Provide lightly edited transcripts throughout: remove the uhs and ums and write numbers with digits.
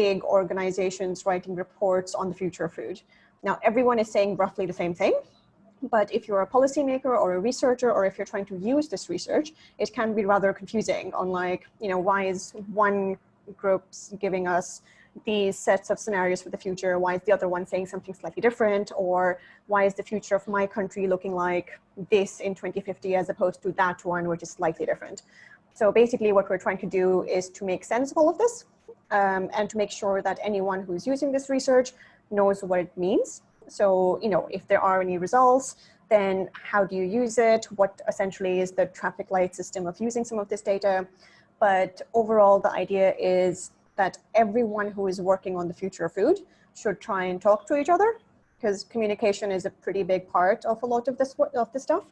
big organizations writing reports on the future of food. Now, everyone is saying roughly the same thing, but if you're a policymaker or a researcher, or if you're trying to use this research, it can be rather confusing on like, you know, why is one group giving us these sets of scenarios for the future? Why is the other one saying something slightly different? Or why is the future of my country looking like this in 2050 as opposed to that one, which is slightly different? So basically what we're trying to do is to make sense of all of this and to make sure that anyone who's using this research knows what it means. So, you know, if there are any results, then how do you use it? What essentially is the traffic light system of using some of this data? But overall, the idea is that everyone who is working on the future of food should try and talk to each other, because communication is a pretty big part of a lot of this stuff.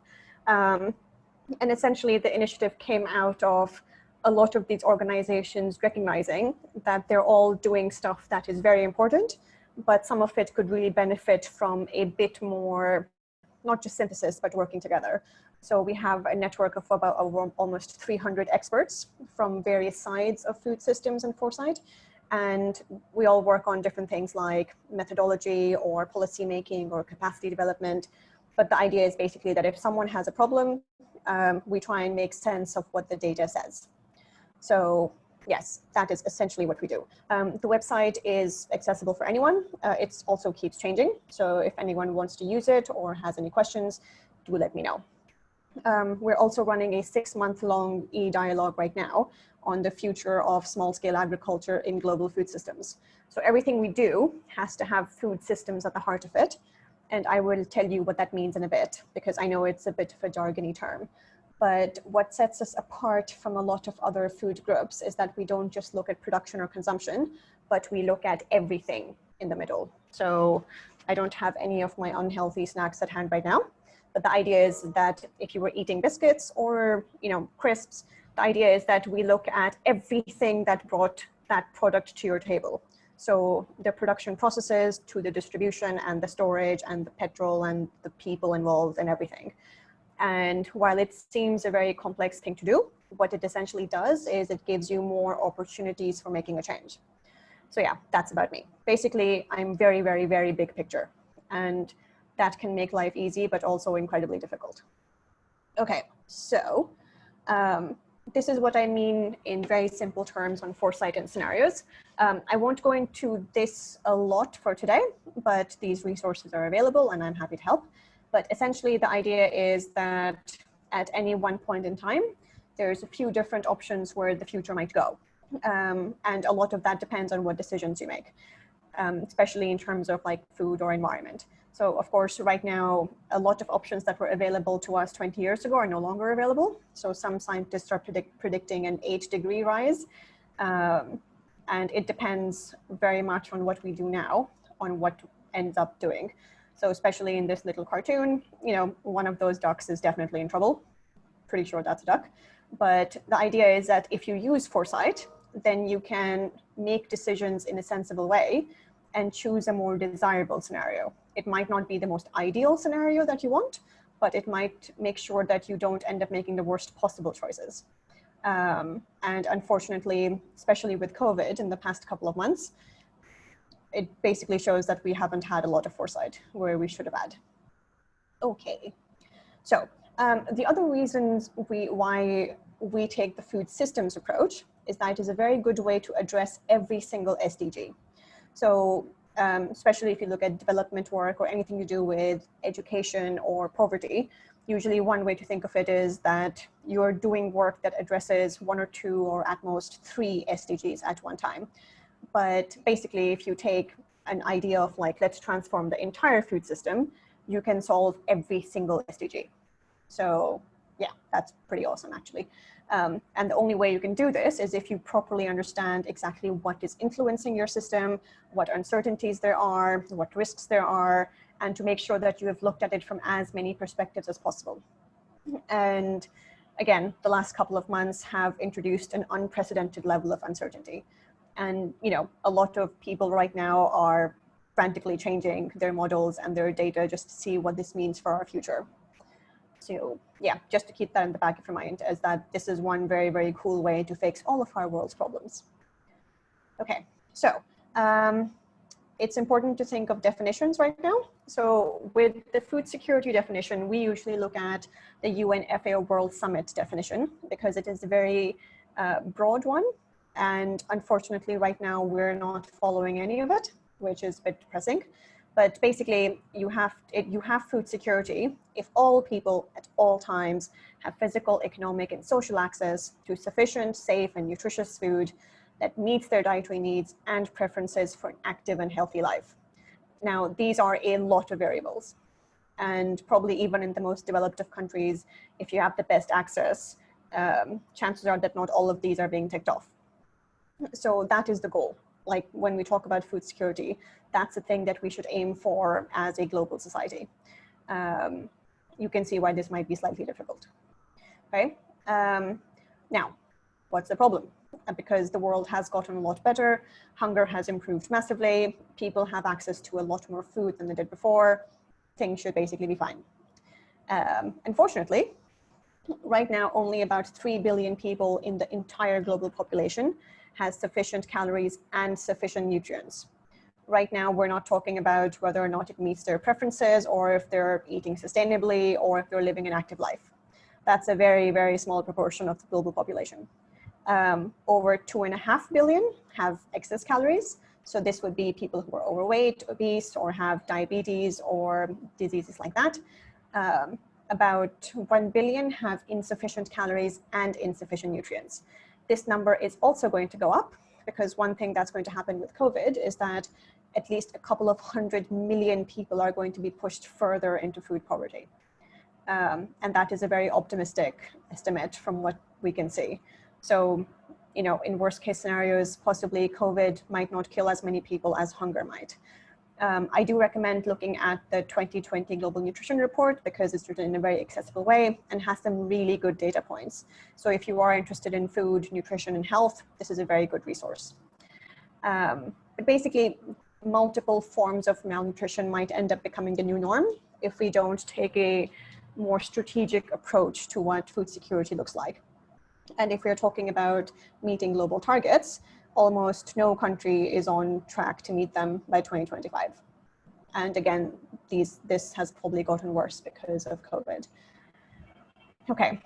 And essentially the initiative came out of a lot of these organizations recognizing that they're all doing stuff that is very important, but some of it could really benefit from a bit more, not just synthesis, but working together. So we have a network of about almost 300 experts from various sides of food systems and foresight. And we all work on different things like methodology or policy making or capacity development. But the idea is basically that if someone has a problem, we try and make sense of what the data says. So yes, that is essentially what we do. The website is accessible for anyone. It also keeps changing. So if anyone wants to use it or has any questions, do let me know. We're also running a 6-month-long e-dialogue right now on the future of small-scale agriculture in global food systems. So everything we do has to have food systems at the heart of it. And I will tell you what that means in a bit, because I know it's a bit of a jargony term. But what sets us apart from a lot of other food groups is that we don't just look at production or consumption, but we look at everything in the middle. So I don't have any of my unhealthy snacks at hand right now, but the idea is that if you were eating biscuits or, you know, crisps, the idea is that we look at everything that brought that product to your table. So the production processes to the distribution and the storage and the petrol and the people involved and everything. And while it seems a very complex thing to do, what it essentially does is it gives you more opportunities for making a change. So yeah, that's about me. Basically, I'm very, very, very big picture. And that can make life easy, but also incredibly difficult. Okay, so this is what I mean in very simple terms on foresight and scenarios. I won't go into this a lot for today, but these resources are available and I'm happy to help. But essentially the idea is that at any one point in time, there's a few different options where the future might go. And a lot of that depends on what decisions you make, especially in terms of like food or environment. So of course, right now, a lot of options that were available to us 20 years ago are no longer available. So some scientists are predicting an 8-degree rise. And it depends very much on what we do now, on what ends up doing. So especially in this little cartoon, you know, one of those ducks is definitely in trouble. Pretty sure that's a duck. But the idea is that if you use foresight, then you can make decisions in a sensible way and choose a more desirable scenario. It might not be the most ideal scenario that you want, but it might make sure that you don't end up making the worst possible choices. And unfortunately, especially with COVID in the past couple of months, it basically shows that we haven't had a lot of foresight where we should have had. Okay, so the other reasons why we take the food systems approach is that it is a very good way to address every single SDG. So especially if you look at development work or anything to do with education or poverty, usually one way to think of it is that you're doing work that addresses 1 or 2 or at most 3 SDGs at one time. But basically, if you take an idea of like, let's transform the entire food system, you can solve every single SDG. So yeah, that's pretty awesome actually. And the only way you can do this is if you properly understand exactly what is influencing your system, what uncertainties there are, what risks there are, and to make sure that you have looked at it from as many perspectives as possible. And again, the last couple of months have introduced an unprecedented level of uncertainty. And, you know, a lot of people right now are frantically changing their models and their data just to see what this means for our future. So yeah, just to keep that in the back of your mind, as that this is one very, very cool way to fix all of our world's problems. Okay, so It's important to think of definitions right now. So with the food security definition, we usually look at the UN FAO World Summit definition because it is a very broad one. And unfortunately, right now, we're not following any of it, which is a bit depressing. But basically, you have food security if all people at all times have physical, economic, and social access to sufficient, safe, and nutritious food that meets their dietary needs and preferences for an active and healthy life. Now, these are a lot of variables. And probably even in the most developed of countries, if you have the best access, chances are that not all of these are being ticked off. So that is the goal. Like when we talk about food security, that's the thing that we should aim for as a global society. You can see why this might be slightly difficult. Okay. Now, what's the problem? Because the world has gotten a lot better, hunger has improved massively, people have access to a lot more food than they did before, things should basically be fine. Unfortunately, right now only about 3 billion people in the entire global population has sufficient calories and sufficient nutrients. Right now, we're not talking about whether or not it meets their preferences or if they're eating sustainably or if they're living an active life. That's a very, very small proportion of the global population. Over 2.5 billion have excess calories. So this would be people who are overweight, obese, or have diabetes or diseases like that. About 1 billion have insufficient calories and insufficient nutrients. This number is also going to go up because one thing that's going to happen with COVID is that at least a couple of 100 million people are going to be pushed further into food poverty. And that is a very optimistic estimate from what we can see. So, you know, in worst case scenarios, possibly COVID might not kill as many people as hunger might. I do recommend looking at the 2020 Global Nutrition Report because it's written in a very accessible way and has some really good data points. So if you are interested in food, nutrition, and health, this is a very good resource. But basically, multiple forms of malnutrition might end up becoming the new norm if we don't take a more strategic approach to what food security looks like. And if we're talking about meeting global targets, almost no country is on track to meet them by 2025. And again, this has probably gotten worse because of COVID. Okay,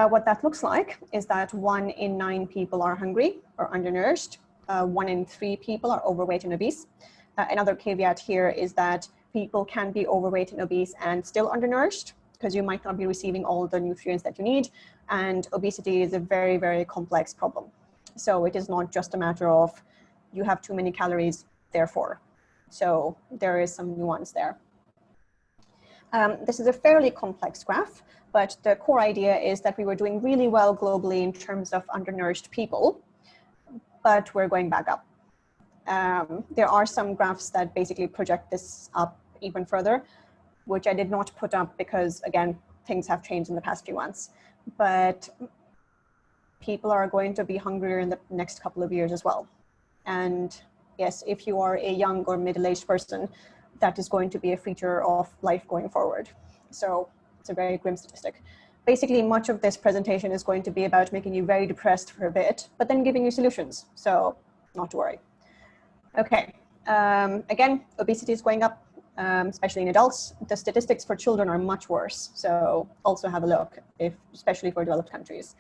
what that looks like is that 1 in 9 people are hungry or undernourished. 1 in 3 people are overweight and obese. Another caveat here is that people can be overweight and obese and still undernourished because you might not be receiving all the nutrients that you need. And obesity is a very, very complex problem. So it is not just a matter of you have too many calories, therefore. So there is some nuance there. This is a fairly complex graph, but the core idea is that we were doing really well globally in terms of undernourished people, but we're going back up. There are some graphs that basically project this up even further, which I did not put up because, again, things have changed in the past few months. But people are going to be hungrier in the next couple of years as well. And yes, if you are a young or middle-aged person, that is going to be a feature of life going forward. So it's a very grim statistic. Basically, much of this presentation is going to be about making you very depressed for a bit, but then giving you solutions. So not to worry. Okay, again, obesity is going up, especially in adults. The statistics for children are much worse. So also have a look, especially for developed countries.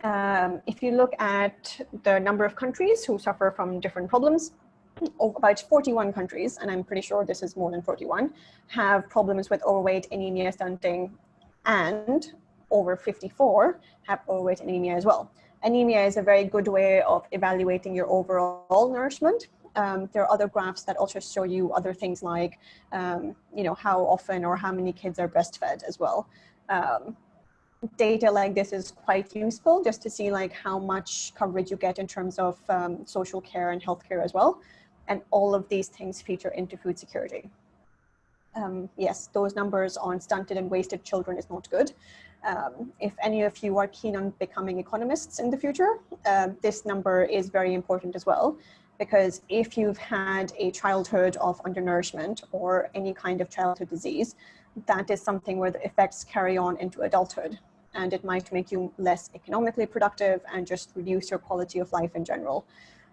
If you look at the number of countries who suffer from different problems, about 41 countries, and I'm pretty sure this is more than 41, have problems with overweight, anemia, stunting, and over 54 have overweight and anemia as well. Anemia is a very good way of evaluating your overall nourishment. There are other graphs that also show you other things like, you know, how often or how many kids are breastfed as well. Data like this is quite useful just to see like how much coverage you get in terms of social care and healthcare as well. And all of these things feature into food security. Yes, those numbers on stunted and wasted children is not good. If any of you are keen on becoming economists in the future, this number is very important as well, because if you've had a childhood of undernourishment or any kind of childhood disease, that is something where the effects carry on into adulthood, and it might make you less economically productive and just reduce your quality of life in general.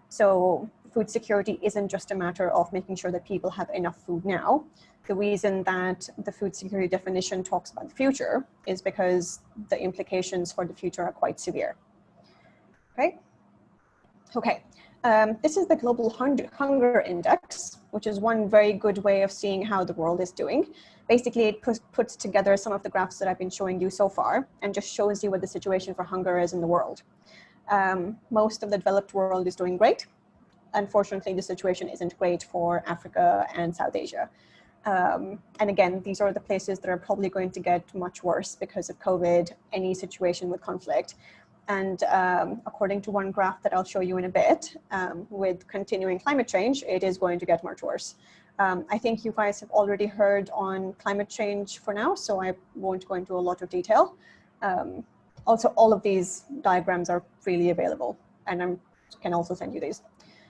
So food security isn't just a matter of making sure that people have enough food now. The reason that the food security definition talks about the future is because the implications for the future are quite severe. Okay. Okay. This is the Global Hunger Index, which is one very good way of seeing how the world is doing. Basically, it puts together some of the graphs that I've been showing you so far and just shows you what the situation for hunger is in the world. Most of the developed world is doing great. Unfortunately, the situation isn't great for Africa and South Asia. And again, these are the places that are probably going to get much worse because of COVID, any situation with conflict. And according to one graph that I'll show you in a bit, with continuing climate change, it is going to get much worse. I think you guys have already heard on climate change for now, so I won't go into a lot of detail. Also, all of these diagrams are freely available, and I can also send you these.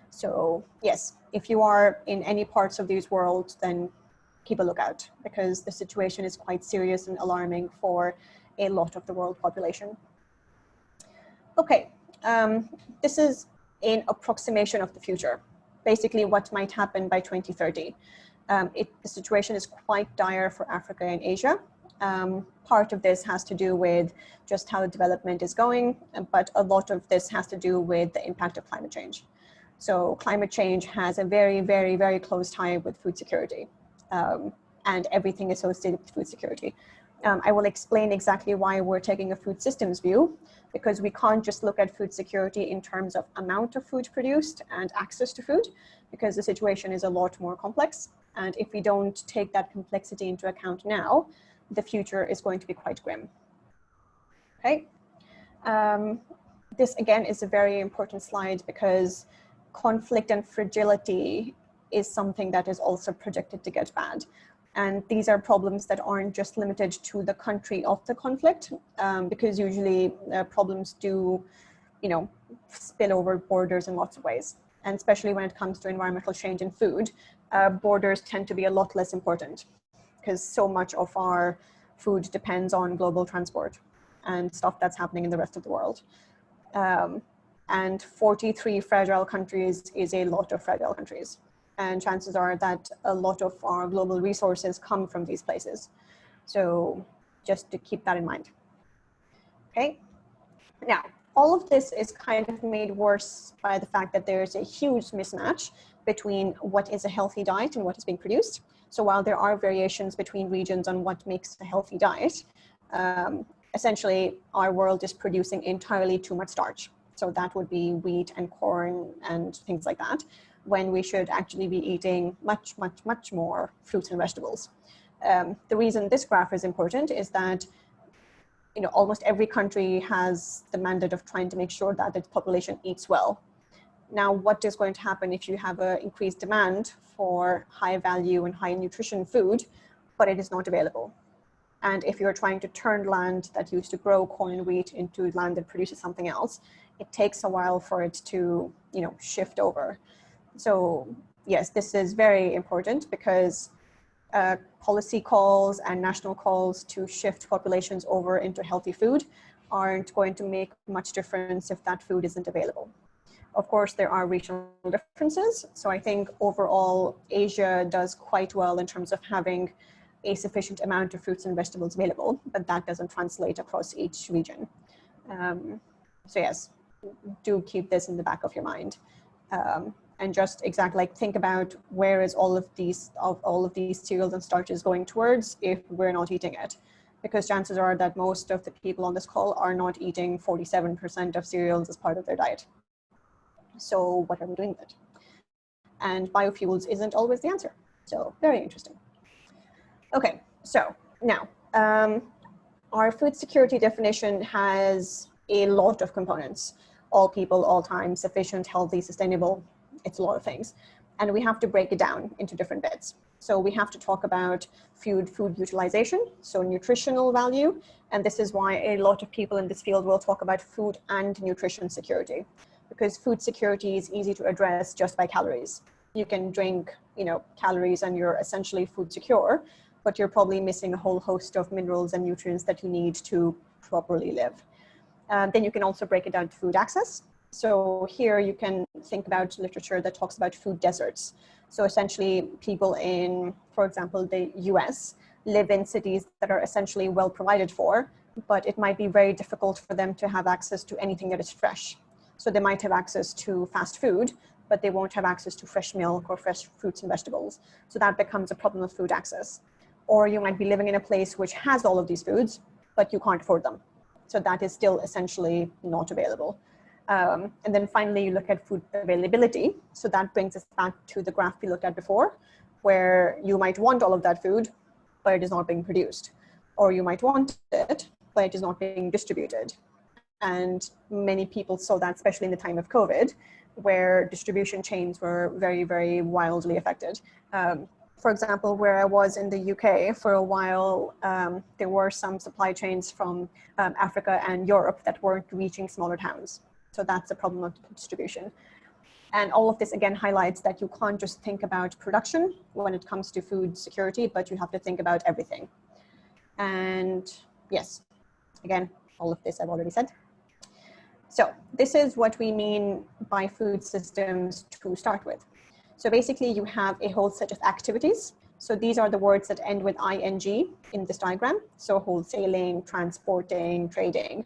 So yes, if you are in any parts of these worlds, then keep a lookout, because the situation is quite serious and alarming for a lot of the world population. Okay, this is an approximation of the future, basically what might happen by 2030. The situation is quite dire for Africa and Asia. Part of this has to do with just how development is going, but a lot of this has to do with the impact of climate change. So climate change has a very, very, very close tie with food security and everything associated with food security. I will explain exactly why we're taking a food systems view, because we can't just look at food security in terms of amount of food produced and access to food, because the situation is a lot more complex. And if we don't take that complexity into account now, the future is going to be quite grim. Okay. This again is a very important slide because conflict and fragility is something that is also projected to get bad. And these are problems that aren't just limited to the country of the conflict, because usually problems do, spill over borders in lots of ways. And especially when it comes to environmental change in food, borders tend to be a lot less important because so much of our food depends on global transport and stuff that's happening in the rest of the world. And 43 fragile countries is a lot of fragile countries. And chances are that a lot of our global resources come from these places. So just to keep that in mind. Okay. Now, all of this is kind of made worse by the fact that there's a huge mismatch between what is a healthy diet and what is being produced. So while there are variations between regions on what makes a healthy diet, essentially our world is producing entirely too much starch. So that would be wheat and corn and things like that, when we should actually be eating much, much, much more fruits and vegetables. The reason this graph is important is that almost every country has the mandate of trying to make sure that its population eats well. Now, what is going to happen if you have an increased demand for high value and high nutrition food, but it is not available? And if you're trying to turn land that used to grow corn and wheat into land that produces something else, it takes a while for it to, shift over. So yes, this is very important because policy calls and national calls to shift populations over into healthy food aren't going to make much difference if that food isn't available. Of course, there are regional differences. So I think overall, Asia does quite well in terms of having a sufficient amount of fruits and vegetables available, but that doesn't translate across each region. So yes, do keep this in the back of your mind. And just exactly think about where is all of these cereals and starches going towards if we're not eating it, because chances are that most of the people on this call are not eating 47% of cereals as part of their diet. So what are we doing with it? And biofuels isn't always the answer. So very interesting. Okay, so now our food security definition has a lot of components: all people, all time, sufficient, healthy, sustainable. It's a lot of things. And we have to break it down into different bits. So we have to talk about food utilization, so nutritional value. And this is why a lot of people in this field will talk about food and nutrition security, because food security is easy to address just by calories. You can drink, calories and you're essentially food secure, but you're probably missing a whole host of minerals and nutrients that you need to properly live. Then you can also break it down to food access. So here you can think about literature that talks about food deserts. So essentially people in, for example, the US live in cities that are essentially well provided for, but it might be very difficult for them to have access to anything that is fresh. So they might have access to fast food, but they won't have access to fresh milk or fresh fruits and vegetables. So that becomes a problem of food access. Or you might be living in a place which has all of these foods, but you can't afford them. So that is still essentially not available. And then finally, you look at food availability. So that brings us back to the graph we looked at before, where you might want all of that food, but it is not being produced. Or you might want it, but it is not being distributed. And many people saw that, especially in the time of COVID, where distribution chains were very, very wildly affected. For example, where I was in the UK for a while, there were some supply chains from Africa and Europe that weren't reaching smaller towns. So that's a problem of distribution. And all of this again highlights that you can't just think about production when it comes to food security, but you have to think about everything. And yes, again, all of this I've already said. So this is what we mean by food systems to start with. So basically you have a whole set of activities. So these are the words that end with ing in this diagram. So wholesaling, transporting, trading.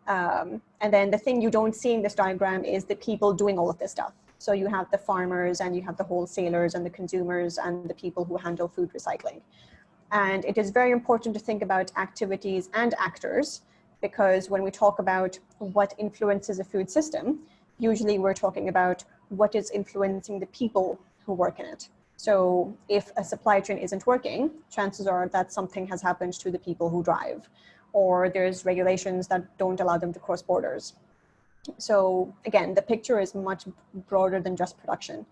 And then the thing you don't see in this diagram is the people doing all of this stuff. So you have the farmers and you have the wholesalers and the consumers and the people who handle food recycling. And it is very important to think about activities and actors, because when we talk about what influences a food system, usually we're talking about what is influencing the people who work in it. So if a supply chain isn't working, chances are that something has happened to the people who drive, or there's regulations that don't allow them to cross borders. So again, the picture is much broader than just production.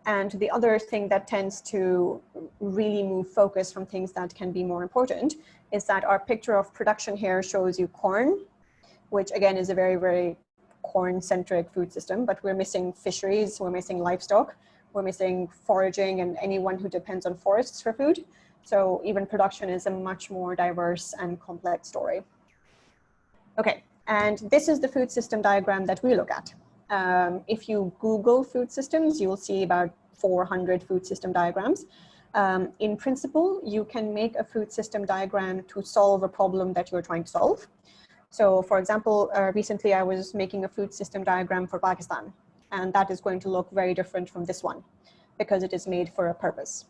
And the other thing that tends to really move focus from things that can be more important is that our picture of production here shows you corn, which again is a very, very corn-centric food system, but we're missing fisheries, we're missing livestock, we're missing foraging and anyone who depends on forests for food. So even production is a much more diverse and complex story. Okay, and this is the food system diagram that we look at. If you Google food systems, you'll see about 400 food system diagrams. In principle, you can make a food system diagram to solve a problem that you're trying to solve. So for example, recently I was making a food system diagram for Pakistan, and that is going to look very different from this one because it is made for a purpose.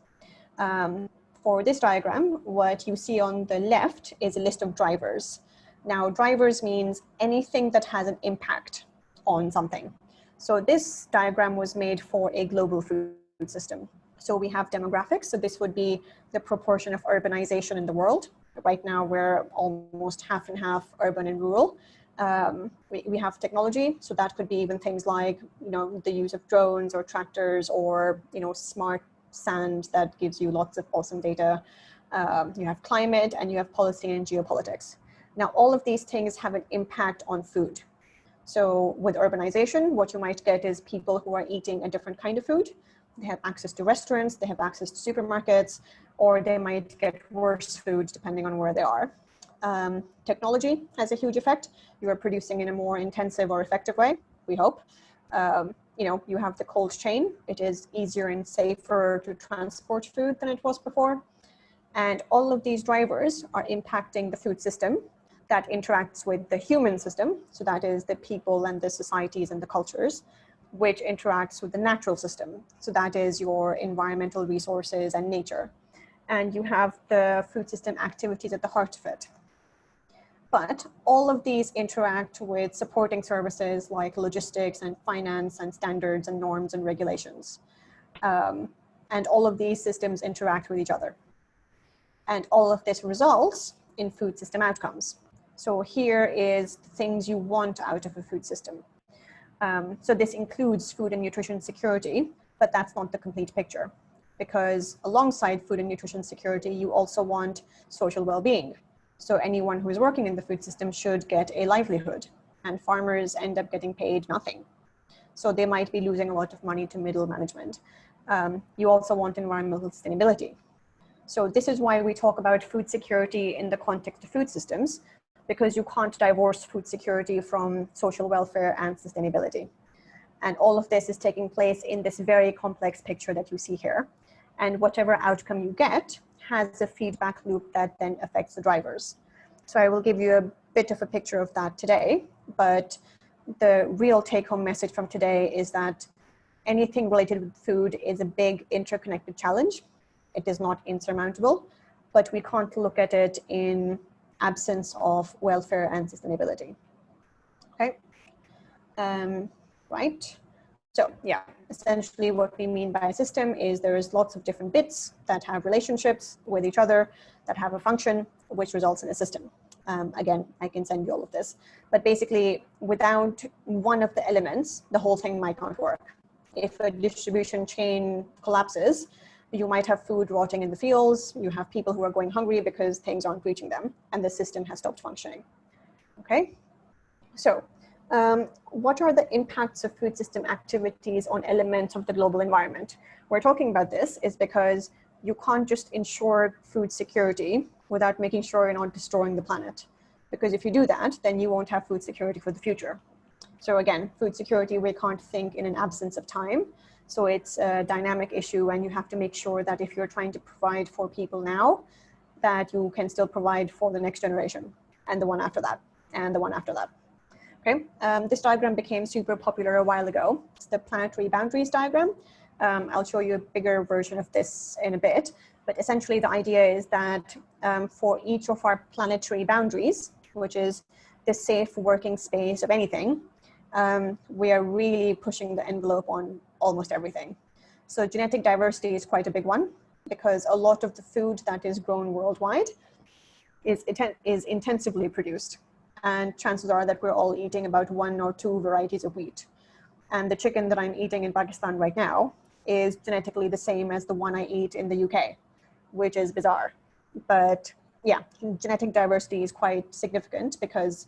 For this diagram, what you see on the left is a list of drivers. Now, drivers means anything that has an impact on something. So this diagram was made for a global food system. So we have demographics. So this would be the proportion of urbanization in the world. Right now, we're almost half and half urban and rural. We have technology. So that could be even things like, the use of drones or tractors or, smart sand that gives you lots of awesome data. You have climate and you have policy and geopolitics. Now, all of these things have an impact on food. So with urbanization, what you might get is people who are eating a different kind of food. They have access to restaurants, they have access to supermarkets, or they might get worse food depending on where they are. Technology has a huge effect. You are producing in a more intensive or effective way, we hope. You have the cold chain. It is easier and safer to transport food than it was before. And all of these drivers are impacting the food system that interacts with the human system. So that is the people and the societies and the cultures, which interacts with the natural system. So that is your environmental resources and nature. And you have the food system activities at the heart of it. But all of these interact with supporting services like logistics and finance and standards and norms and regulations. And all of these systems interact with each other. And all of this results in food system outcomes. So here is the things you want out of a food system. So this includes food and nutrition security, but that's not the complete picture, because alongside food and nutrition security, you also want social well-being. So anyone who is working in the food system should get a livelihood, and farmers end up getting paid nothing. So they might be losing a lot of money to middle management. You also want environmental sustainability. So this is why we talk about food security in the context of food systems, because you can't divorce food security from social welfare and sustainability. And all of this is taking place in this very complex picture that you see here. And whatever outcome you get has a feedback loop that then affects the drivers. So I will give you a bit of a picture of that today, but the real take-home message from today is that anything related with food is a big interconnected challenge. It is not insurmountable, but we can't look at it in absence of welfare and sustainability. Okay, right. So yeah, essentially what we mean by a system is there's lots of different bits that have relationships with each other, that have a function, which results in a system. Again, I can send you all of this, but basically without one of the elements, the whole thing might not work. If a distribution chain collapses, you might have food rotting in the fields, you have people who are going hungry because things aren't reaching them, and the system has stopped functioning. Okay, so what are the impacts of food system activities on elements of the global environment? We're talking about this is because you can't just ensure food security without making sure you're not destroying the planet. Because if you do that, then you won't have food security for the future. So again, food security, we can't think in an absence of time. So it's a dynamic issue, and you have to make sure that if you're trying to provide for people now, that you can still provide for the next generation, and the one after that, and the one after that. Okay, this diagram became super popular a while ago. It's the planetary boundaries diagram. I'll show you a bigger version of this in a bit, but essentially the idea is that for each of our planetary boundaries, which is the safe working space of anything, we are really pushing the envelope on almost everything. So genetic diversity is quite a big one, because a lot of the food that is grown worldwide is intensively produced. And chances are that we're all eating about 1 or 2 varieties of wheat. And the chicken that I'm eating in Pakistan right now is genetically the same as the one I eat in the UK, which is bizarre. But yeah, genetic diversity is quite significant, because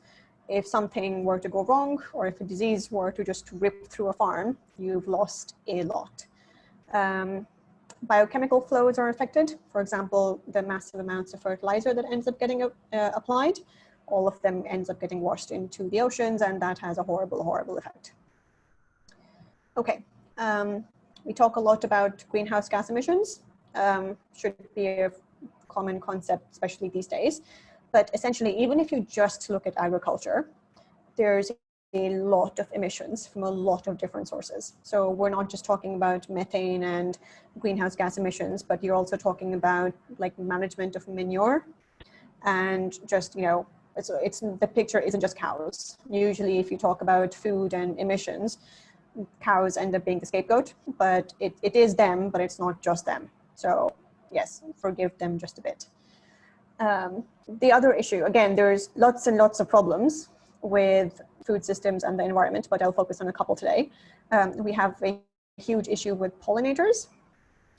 if something were to go wrong, or if a disease were to just rip through a farm, you've lost a lot. Biochemical flows are affected. For example, the massive amounts of fertilizer that ends up getting applied, all of them ends up getting washed into the oceans, and that has a horrible, horrible effect. Okay, we talk a lot about greenhouse gas emissions. Should be a common concept, especially these days. But essentially, even if you just look at agriculture, there's a lot of emissions from a lot of different sources. So we're not just talking about methane and greenhouse gas emissions, but you're also talking about like management of manure, and just, you know, it's the picture isn't just cows. Usually if you talk about food and emissions, cows end up being the scapegoat, but it is them, but it's not just them. So yes, forgive them just a bit. The other issue, again, there's lots and lots of problems with food systems and the environment, but I'll focus on a couple today. We have a huge issue with pollinators.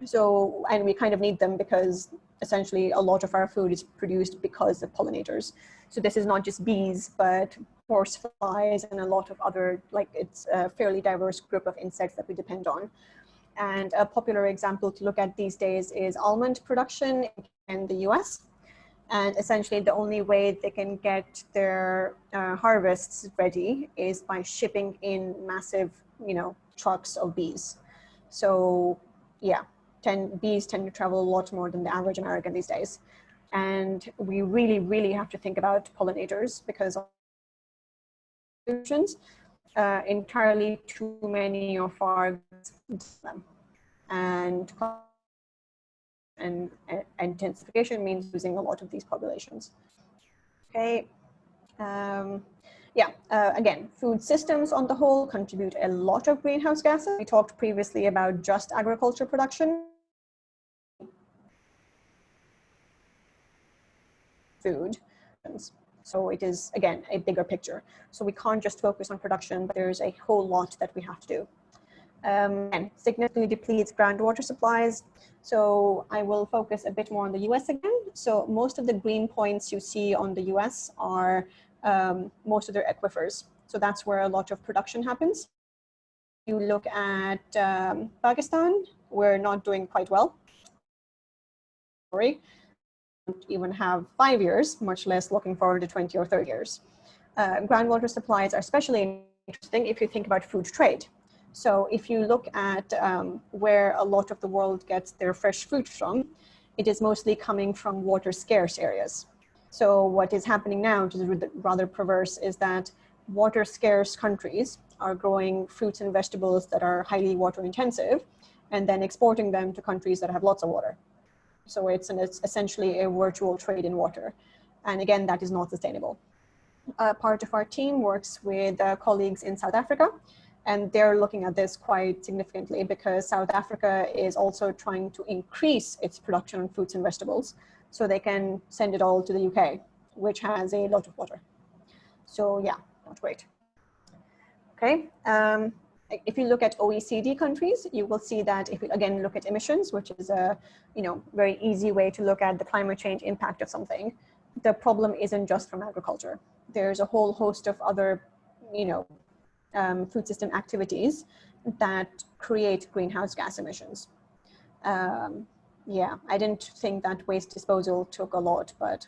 So, and we kind of need them because essentially a lot of our food is produced because of pollinators. So this is not just bees, but horseflies and a lot of other, like, it's a fairly diverse group of insects that we depend on. And a popular example to look at these days is almond production in the US. And essentially the only way they can get their harvests ready is by shipping in massive, you know, trucks of bees. So yeah, bees tend to travel a lot more than the average American these days. And we really, really have to think about pollinators, because entirely too many of our them. And intensification means losing a lot of these populations. Okay. Again, food systems on the whole contribute a lot of greenhouse gases. We talked previously about just agriculture production. Food. So it is, again, a bigger picture. So we can't just focus on production, but there's a whole lot that we have to do. And significantly depletes groundwater supplies. So I will focus a bit more on the US again. So most of the green points you see on the US are most of their aquifers. So that's where a lot of production happens. You look at Pakistan, we're not doing quite well. Sorry. even have 5 years, much less looking forward to 20 or 30 years. Groundwater supplies are especially interesting if you think about food trade. So if you look at where a lot of the world gets their fresh fruit from, it is mostly coming from water scarce areas. So what is happening now, which is rather perverse, is that water scarce countries are growing fruits and vegetables that are highly water intensive and then exporting them to countries that have lots of water. So it's essentially a virtual trade in water. And again, that is not sustainable. Part of our team works with colleagues in South Africa, and they're looking at this quite significantly because South Africa is also trying to increase its production of fruits and vegetables so they can send it all to the UK, which has a lot of water. So yeah, not great. Okay. If you look at OECD countries, you will see that if you again look at emissions, which is a very easy way to look at the climate change impact of something, the problem isn't just from agriculture. There's a whole host of other food system activities that create greenhouse gas emissions. Yeah, I didn't think that waste disposal took a lot, but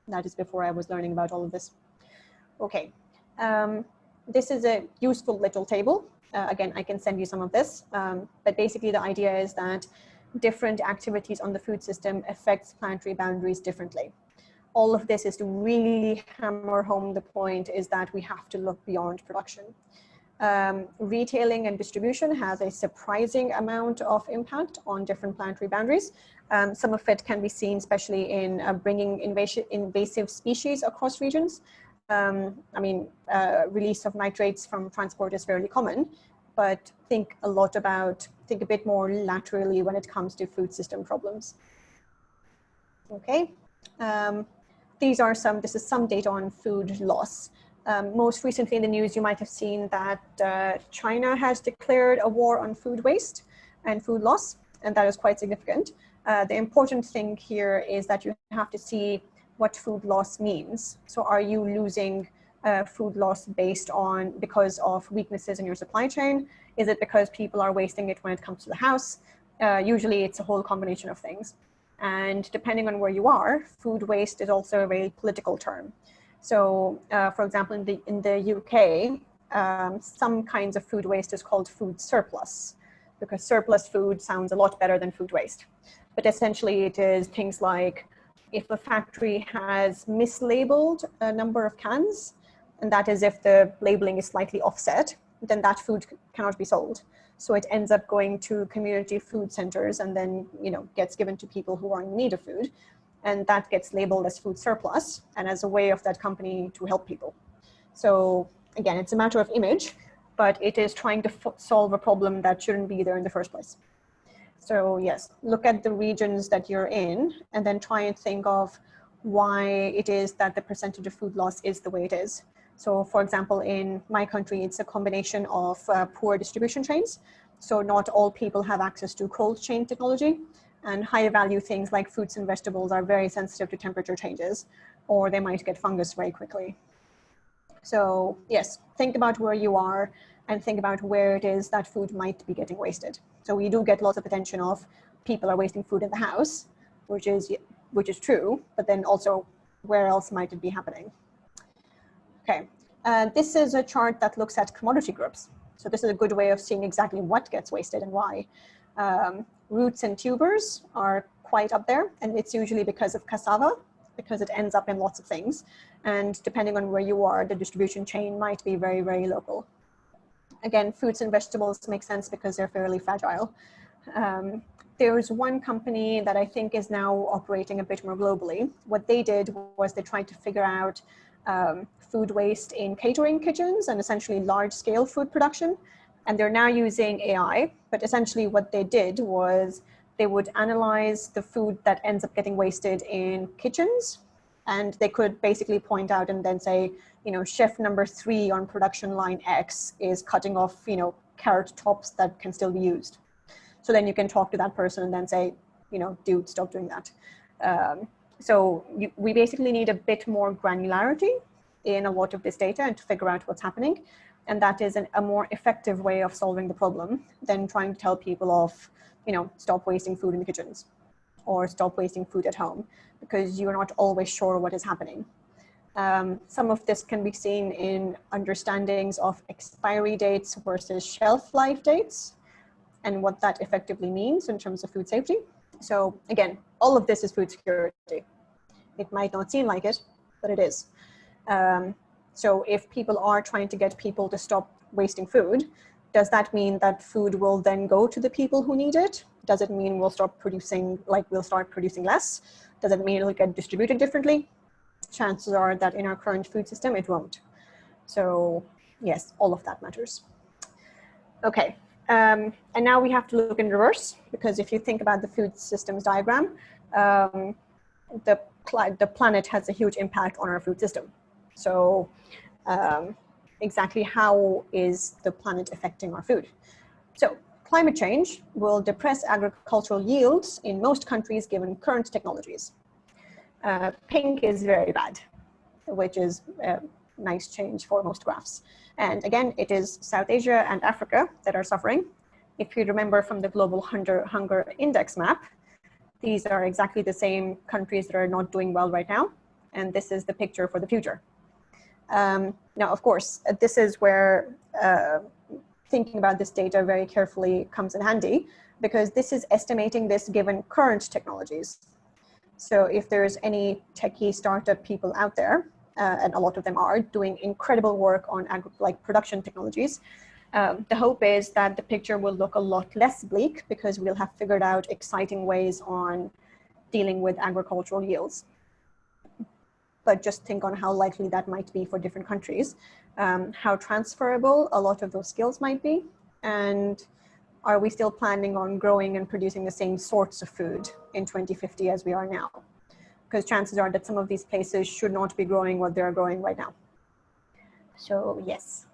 that is before I was learning about all of this. Okay. This is a useful little table. Again, I can send you some of this, but basically the idea is that different activities on the food system affects planetary boundaries differently. All of this is to really hammer home the point is that we have to look beyond production. Retailing and distribution has a surprising amount of impact on different planetary boundaries. Some of it can be seen especially in bringing invasive species across regions. Release of nitrates from transport is fairly common, but think a bit more laterally when it comes to food system problems. Okay, this is some data on food loss. Most recently in the news, you might have seen that China has declared a war on food waste and food loss, and that is quite significant. The important thing here is that you have to see what food loss means. So are you losing food loss because of weaknesses in your supply chain? Is it because people are wasting it when it comes to the house? Usually it's a whole combination of things. And depending on where you are, food waste is also a very political term. So for example, in the UK, some kinds of food waste is called food surplus, because surplus food sounds a lot better than food waste. But essentially it is things like, if a factory has mislabeled a number of cans, and that is if the labeling is slightly offset, then that food cannot be sold. So it ends up going to community food centers and then gets given to people who are in need of food. And that gets labeled as food surplus and as a way of that company to help people. So again, it's a matter of image, but it is trying to solve a problem that shouldn't be there in the first place. So yes, look at the regions that you're in and then try and think of why it is that the percentage of food loss is the way it is. So for example, in my country, it's a combination of poor distribution chains. So not all people have access to cold chain technology, and higher value things like fruits and vegetables are very sensitive to temperature changes, or they might get fungus very quickly. So yes, think about where you are and think about where it is that food might be getting wasted. So we do get lots of attention of people are wasting food in the house, which is true, but then also where else might it be happening? Okay, this is a chart that looks at commodity groups. So this is a good way of seeing exactly what gets wasted and why. Roots and tubers are quite up there, and it's usually because of cassava, because it ends up in lots of things. And depending on where you are, the distribution chain might be very, very local. Again, fruits and vegetables make sense because they're fairly fragile. There's one company that I think is now operating a bit more globally. What they did was they tried to figure out food waste in catering kitchens and essentially large-scale food production. And they're now using AI, but essentially what they did was they would analyze the food that ends up getting wasted in kitchens, and they could basically point out and then say, chef number 3 on production line X is cutting off, carrot tops that can still be used. So then you can talk to that person and then say, dude, stop doing that. We basically need a bit more granularity in a lot of this data and to figure out what's happening. And that is a more effective way of solving the problem than trying to tell people stop wasting food in the kitchens or stop wasting food at home, because you're not always sure what is happening. Some of this can be seen in understandings of expiry dates versus shelf life dates and what that effectively means in terms of food safety. So again, all of this is food security. It might not seem like it, but it is. So if people are trying to get people to stop wasting food, does that mean that food will then go to the people who need it? Does it mean we'll start producing less? Does it mean it'll get distributed differently? Chances are that in our current food system, it won't. So yes, all of that matters. Okay, and now we have to look in reverse, because if you think about the food systems diagram, the planet has a huge impact on our food system. So exactly how is the planet affecting our food? So climate change will depress agricultural yields in most countries given current technologies. Pink is very bad, which is a nice change for most graphs. And again, it is South Asia and Africa that are suffering. If you remember from the Global Hunger Index map, these are exactly the same countries that are not doing well right now. And this is the picture for the future. Now, of course, this is where thinking about this data very carefully comes in handy, because this is estimating this given current technologies. So if there's any techie startup people out there, and a lot of them are doing incredible work on production technologies, the hope is that the picture will look a lot less bleak, because we'll have figured out exciting ways on dealing with agricultural yields. But just think on how likely that might be for different countries, how transferable a lot of those skills might be, and are we still planning on growing and producing the same sorts of food in 2050 as we are now? Because chances are that some of these places should not be growing what they're growing right now. So yes.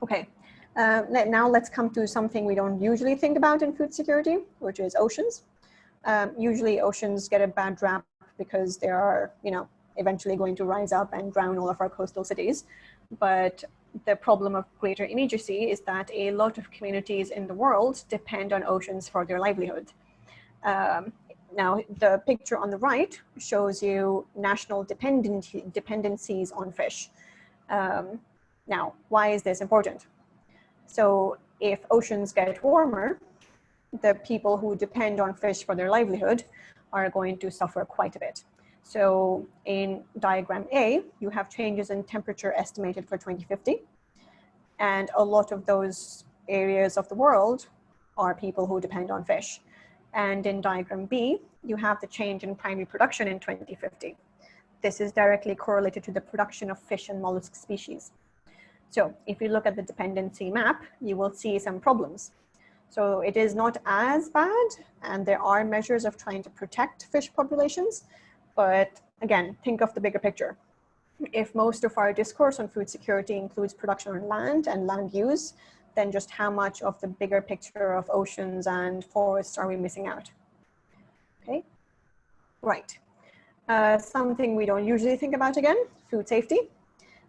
Okay, now let's come to something we don't usually think about in food security, which is oceans. Usually oceans get a bad rap because they are, eventually going to rise up and drown all of our coastal cities. But the problem of greater immediacy is that a lot of communities in the world depend on oceans for their livelihood. Now, the picture on the right shows you national dependencies on fish. Now, why is this important? So if oceans get warmer, the people who depend on fish for their livelihood are going to suffer quite a bit. So in diagram A, you have changes in temperature estimated for 2050. And a lot of those areas of the world are people who depend on fish. And in diagram B, you have the change in primary production in 2050. This is directly correlated to the production of fish and mollusk species. So if you look at the dependency map, you will see some problems. So it is not as bad, and there are measures of trying to protect fish populations. But again, think of the bigger picture. If most of our discourse on food security includes production on land and land use, then just how much of the bigger picture of oceans and forests are we missing out? Okay, right. Something we don't usually think about again, food safety.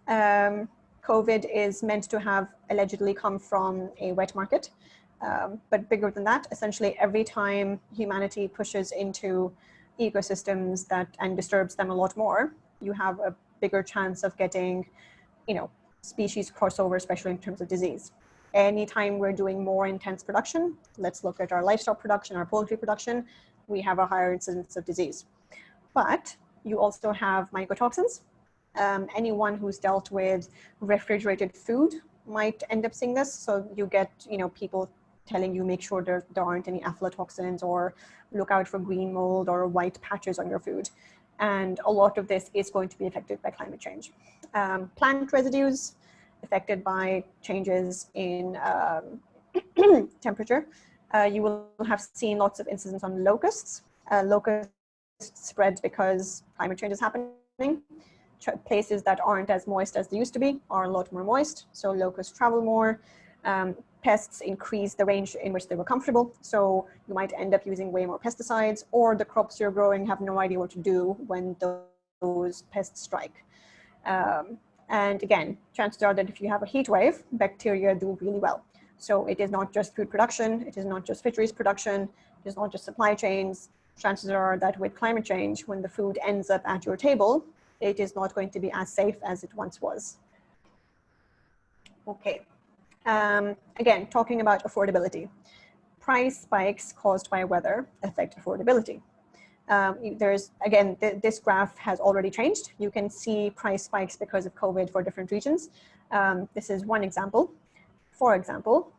COVID is meant to have allegedly come from a wet market, but bigger than that, essentially every time humanity pushes into ecosystems and disturbs them a lot more, you have a bigger chance of getting, species crossover, especially in terms of disease. Anytime we're doing more intense production, let's look at our livestock production, our poultry production, we have a higher incidence of disease. But you also have mycotoxins. Anyone who's dealt with refrigerated food might end up seeing this. So you get, people telling you make sure there aren't any aflatoxins, or look out for green mold or white patches on your food. And a lot of this is going to be affected by climate change. Plant residues affected by changes in temperature. You will have seen lots of incidents on locusts. Locusts spread because climate change is happening. Places that aren't as moist as they used to be are a lot more moist, so locusts travel more. Pests increase the range in which they were comfortable, so you might end up using way more pesticides, or the crops you're growing have no idea what to do when those pests strike. And again, chances are that if you have a heat wave, bacteria do really well. So it is not just food production, it is not just fisheries production, it is not just supply chains. chances are that with climate change, when the food ends up at your table, it is not going to be as safe as it once was. Okay. Again, talking about affordability. Price spikes caused by weather affect affordability. This graph has already changed. You can see price spikes because of COVID for different regions. This is one example. For example,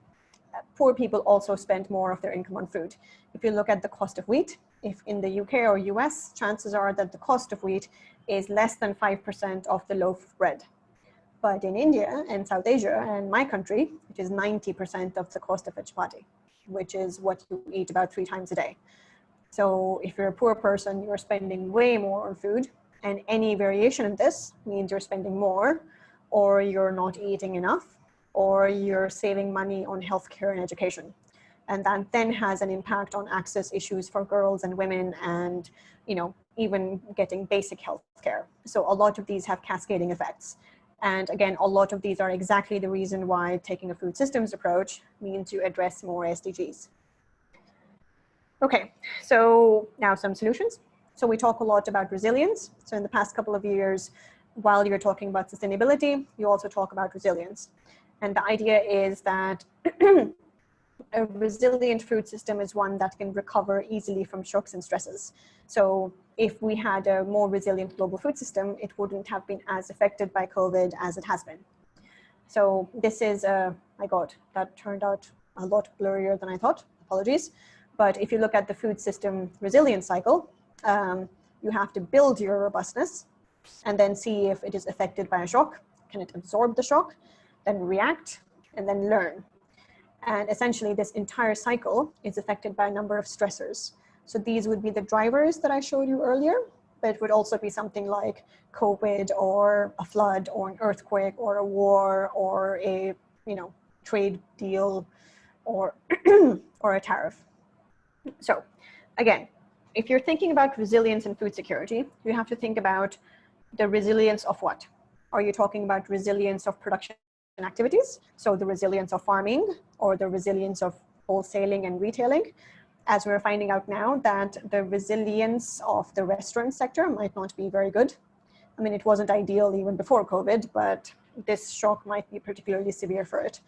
poor people also spend more of their income on food. If you look at the cost of wheat, if in the UK or US, chances are that the cost of wheat is less than 5% of the loaf of bread. But in India and South Asia and my country, it is 90% of the cost of a chapati, which is what you eat about 3 times a day. So if you're a poor person, you're spending way more on food, and any variation in this means you're spending more, or you're not eating enough, or you're saving money on healthcare and education. And that then has an impact on access issues for girls and women, and even getting basic healthcare. So a lot of these have cascading effects. And again, a lot of these are exactly the reason why taking a food systems approach means you address more SDGs. Okay, so now some solutions. So we talk a lot about resilience. So in the past couple of years, while you're talking about sustainability, you also talk about resilience. And the idea is that a resilient food system is one that can recover easily from shocks and stresses. So if we had a more resilient global food system, it wouldn't have been as affected by COVID as it has been. So this is, my God, that turned out a lot blurrier than I thought, apologies. But if you look at the food system resilience cycle, you have to build your robustness and then see if it is affected by a shock. Can it absorb the shock, then react, and then learn? And essentially this entire cycle is affected by a number of stressors. So these would be the drivers that I showed you earlier, but it would also be something like COVID or a flood or an earthquake or a war or a trade deal or, or a tariff. So again, if you're thinking about resilience and food security, you have to think about the resilience of what? Are you talking about resilience of production activities? So the resilience of farming or the resilience of wholesaling and retailing? As we're finding out now that the resilience of the restaurant sector might not be very good. I mean, it wasn't ideal even before COVID, but this shock might be particularly severe for it.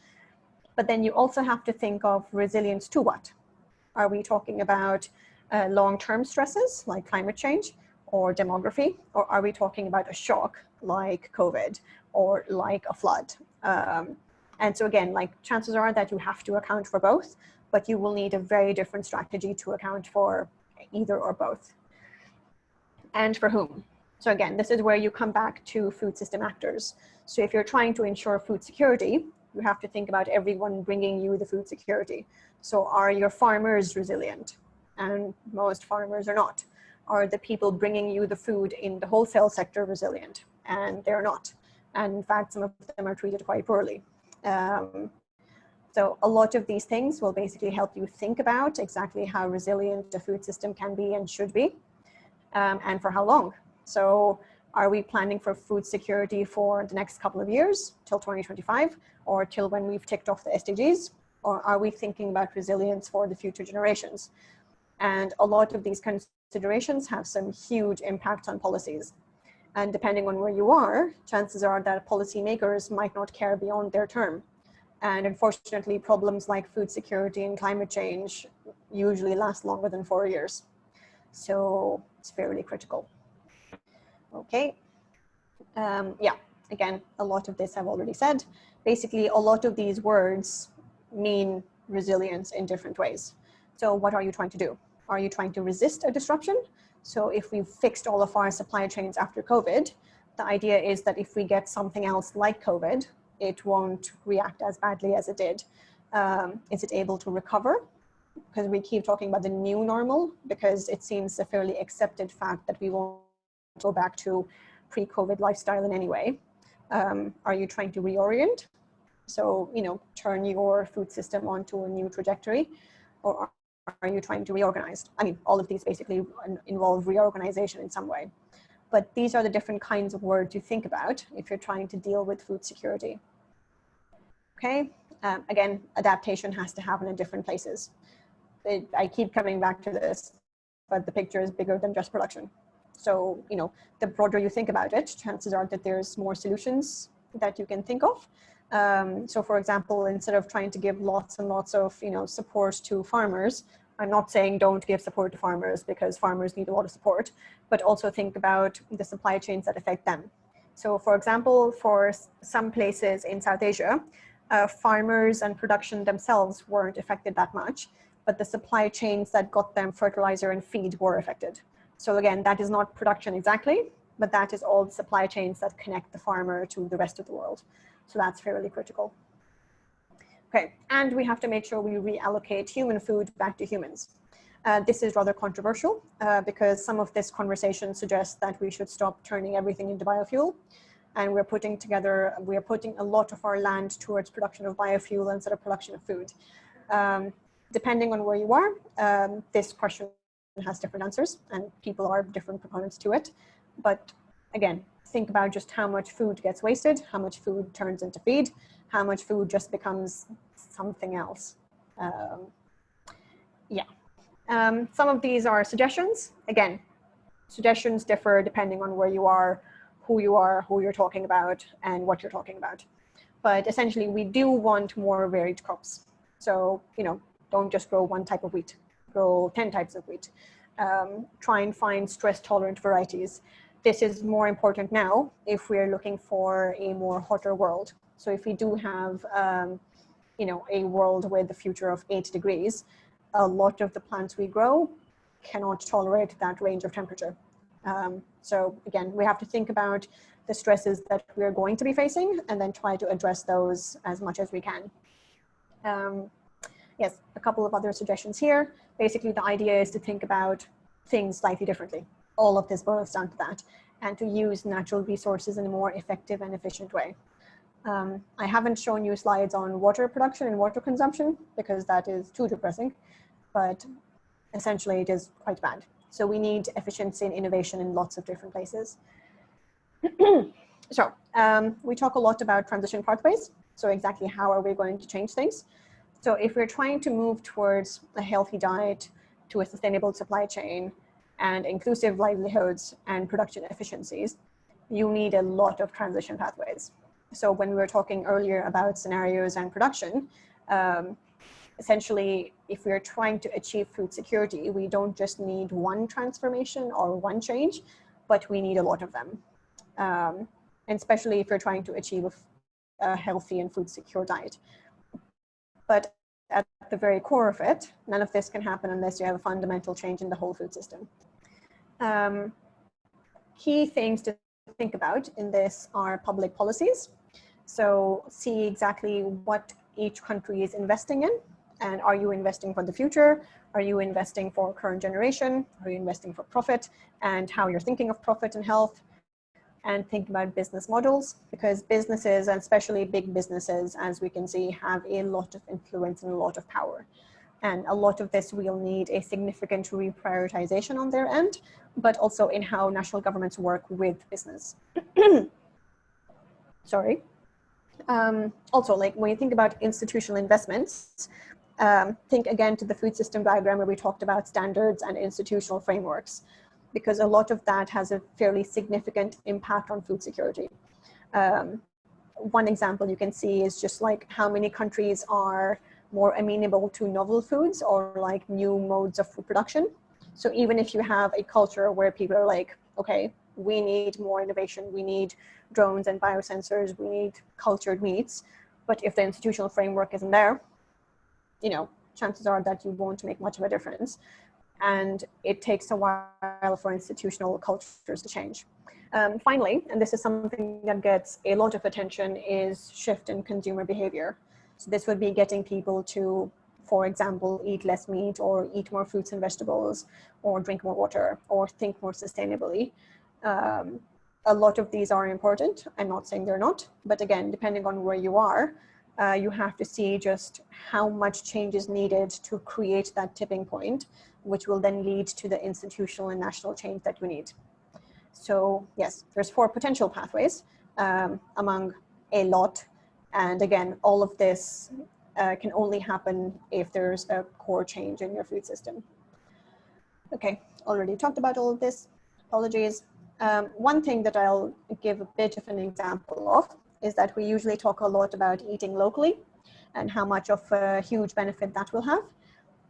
But then you also have to think of resilience to what? Are we talking about long-term stresses like climate change or demography? Or are we talking about a shock like COVID or like a flood? And so again, like chances are that you have to account for both, but you will need a very different strategy to account for either or both. And for whom? So again, this is where you come back to food system actors. So if you're trying to ensure food security, you have to think about everyone bringing you the food security. So are your farmers resilient? And most farmers are not. Are the people bringing you the food in the wholesale sector resilient? And they're not. And in fact, some of them are treated quite poorly. So a lot of these things will basically help you think about exactly how resilient a food system can be and should be, and for how long. So are we planning for food security for the next couple of years, till 2025, or till when we've ticked off the SDGs? Or are we thinking about resilience for the future generations? And a lot of these considerations have some huge impacts on policies. And depending on where you are, chances are that policymakers might not care beyond their term. And unfortunately, problems like food security and climate change usually last longer than 4 years. So it's fairly critical. Okay. Yeah, again, a lot of this I've already said. Basically, a lot of these words mean resilience in different ways. So what are you trying to do? Are you trying to resist a disruption? So if we've fixed all of our supply chains after COVID, the idea is that if we get something else like COVID, it won't react as badly as it did. Is it able to recover? Because we keep talking about the new normal, because it seems a fairly accepted fact that we won't go back to pre-COVID lifestyle in any way. Are you trying to reorient? So, turn your food system onto a new trajectory, or are you trying to reorganize? I mean, all of these basically involve reorganization in some way. But these are the different kinds of words you think about if you're trying to deal with food security. Okay, again, adaptation has to happen in different places. I keep coming back to this. but the picture is bigger than just production. So, you know, the broader you think about it, chances are that there's more solutions that you can think of. So for example, instead of trying to give lots and lots of, you know, support to farmers, I'm not saying don't give support to farmers, because farmers need a lot of support, but also think about the supply chains that affect them. So for example, for some places in South Asia, farmers and production themselves weren't affected that much, but the supply chains that got them fertilizer and feed were affected. So again, that is not production exactly, but that is all the supply chains that connect the farmer to the rest of the world. So that's fairly critical. Okay, and we have to make sure we reallocate human food back to humans. This is rather controversial because some of this conversation suggests that we should stop turning everything into biofuel. And we're putting a lot of our land towards production of biofuel instead of production of food. Depending on where you are, this question has different answers and people are different proponents to it. But again, think about just how much food gets wasted, how much food turns into feed, how much food just becomes something else. Some of these are suggestions. Again, suggestions differ depending on where you are, who you're talking about, and what you're talking about. But essentially, we do want more varied crops. So, you know, don't just grow one type of wheat, grow 10 types of wheat. Try and find stress-tolerant varieties. This is more important now if we're looking for a more hotter world. So if we do have, you know, a world with the future of 8 degrees, a lot of the plants we grow cannot tolerate that range of temperature. So again, we have to think about the stresses that we're going to be facing and then try to address those as much as we can. Yes, a couple of other suggestions here. Basically, the idea is to think about things slightly differently. All of this boils down to that, and to use natural resources in a more effective and efficient way. I haven't shown you slides on water production and water consumption because that is too depressing, but essentially it is quite bad. So we need efficiency and innovation in lots of different places. So we talk a lot about transition pathways. So exactly how are we going to change things? So if we're trying to move towards a healthy diet, to a sustainable supply chain, and inclusive livelihoods and production efficiencies, you need a lot of transition pathways. So when we were talking earlier about scenarios and production, essentially, if we're trying to achieve food security, we don't just need one transformation or one change, but we need a lot of them. And especially if you're trying to achieve a healthy and food secure diet. But at the very core of it, none of this can happen unless you have a fundamental change in the whole food system. Key things to think about in this are public policies. So see exactly what each country is investing in, and are you investing for the future? Are you investing for current generation? Are you investing for profit? And how you're thinking of profit and health. And think about business models, because businesses, and especially big businesses, as we can see, have a lot of influence and a lot of power. And a lot of this will need a significant reprioritization on their end, but also in how national governments work with business. Sorry. Also, like when you think about institutional investments, think again to the food system diagram where we talked about standards and institutional frameworks, because a lot of that has a fairly significant impact on food security. One example you can see is just like how many countries are more amenable to novel foods or like new modes of food production. So even if you have a culture where people are like, okay, we need more innovation, we need drones and biosensors, we need cultured meats, but if the institutional framework isn't there, you know, chances are that you won't make much of a difference. And it takes a while for institutional cultures to change. Finally, and this is something that gets a lot of attention, is shift in consumer behavior. So this would be getting people to, for example, eat less meat or eat more fruits and vegetables or drink more water or think more sustainably. A lot of these are important. I'm not saying they're not, but again, depending on where you are, you have to see just how much change is needed to create that tipping point, which will then lead to the institutional and national change that we need. So yes, there's 4 potential pathways among a lot. And again, all of this can only happen if there's a core change in your food system. Okay, already talked about all of this. Apologies. One thing that I'll give a bit of an example of is that we usually talk a lot about eating locally and how much of a huge benefit that will have.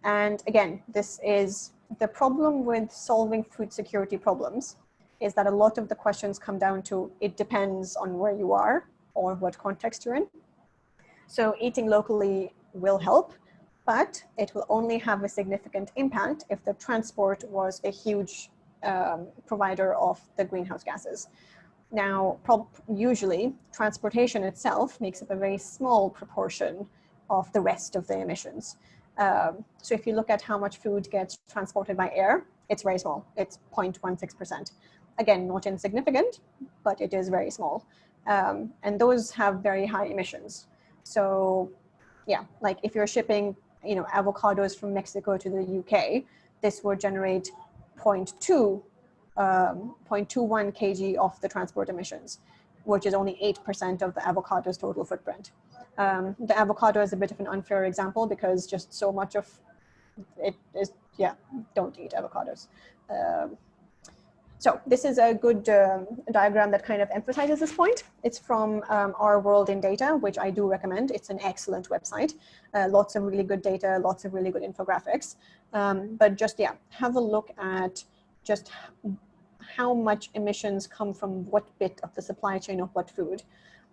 And again, this is the problem with solving food security problems, is that a lot of the questions come down to it depends on where you are or what context you're in. So eating locally will help, but it will only have a significant impact if the transport was a huge provider of the greenhouse gases. Now, usually transportation itself makes up a very small proportion of the rest of the emissions. So if you look at how much food gets transported by air, it's very small. It's 0.16%. Again, not insignificant, but it is very small. And those have very high emissions. So yeah, like if you're shipping, avocados from Mexico to the UK, this would generate 0.21 kg of the transport emissions, which is only 8% of the avocado's total footprint. The avocado is a bit of an unfair example because just so much of it is, don't eat avocados. So this is a good diagram that kind of emphasizes this point. It's from Our World in Data, which I do recommend. It's an excellent website. Lots of really good data, lots of really good infographics. But just, have a look at just how much emissions come from what bit of the supply chain of what food.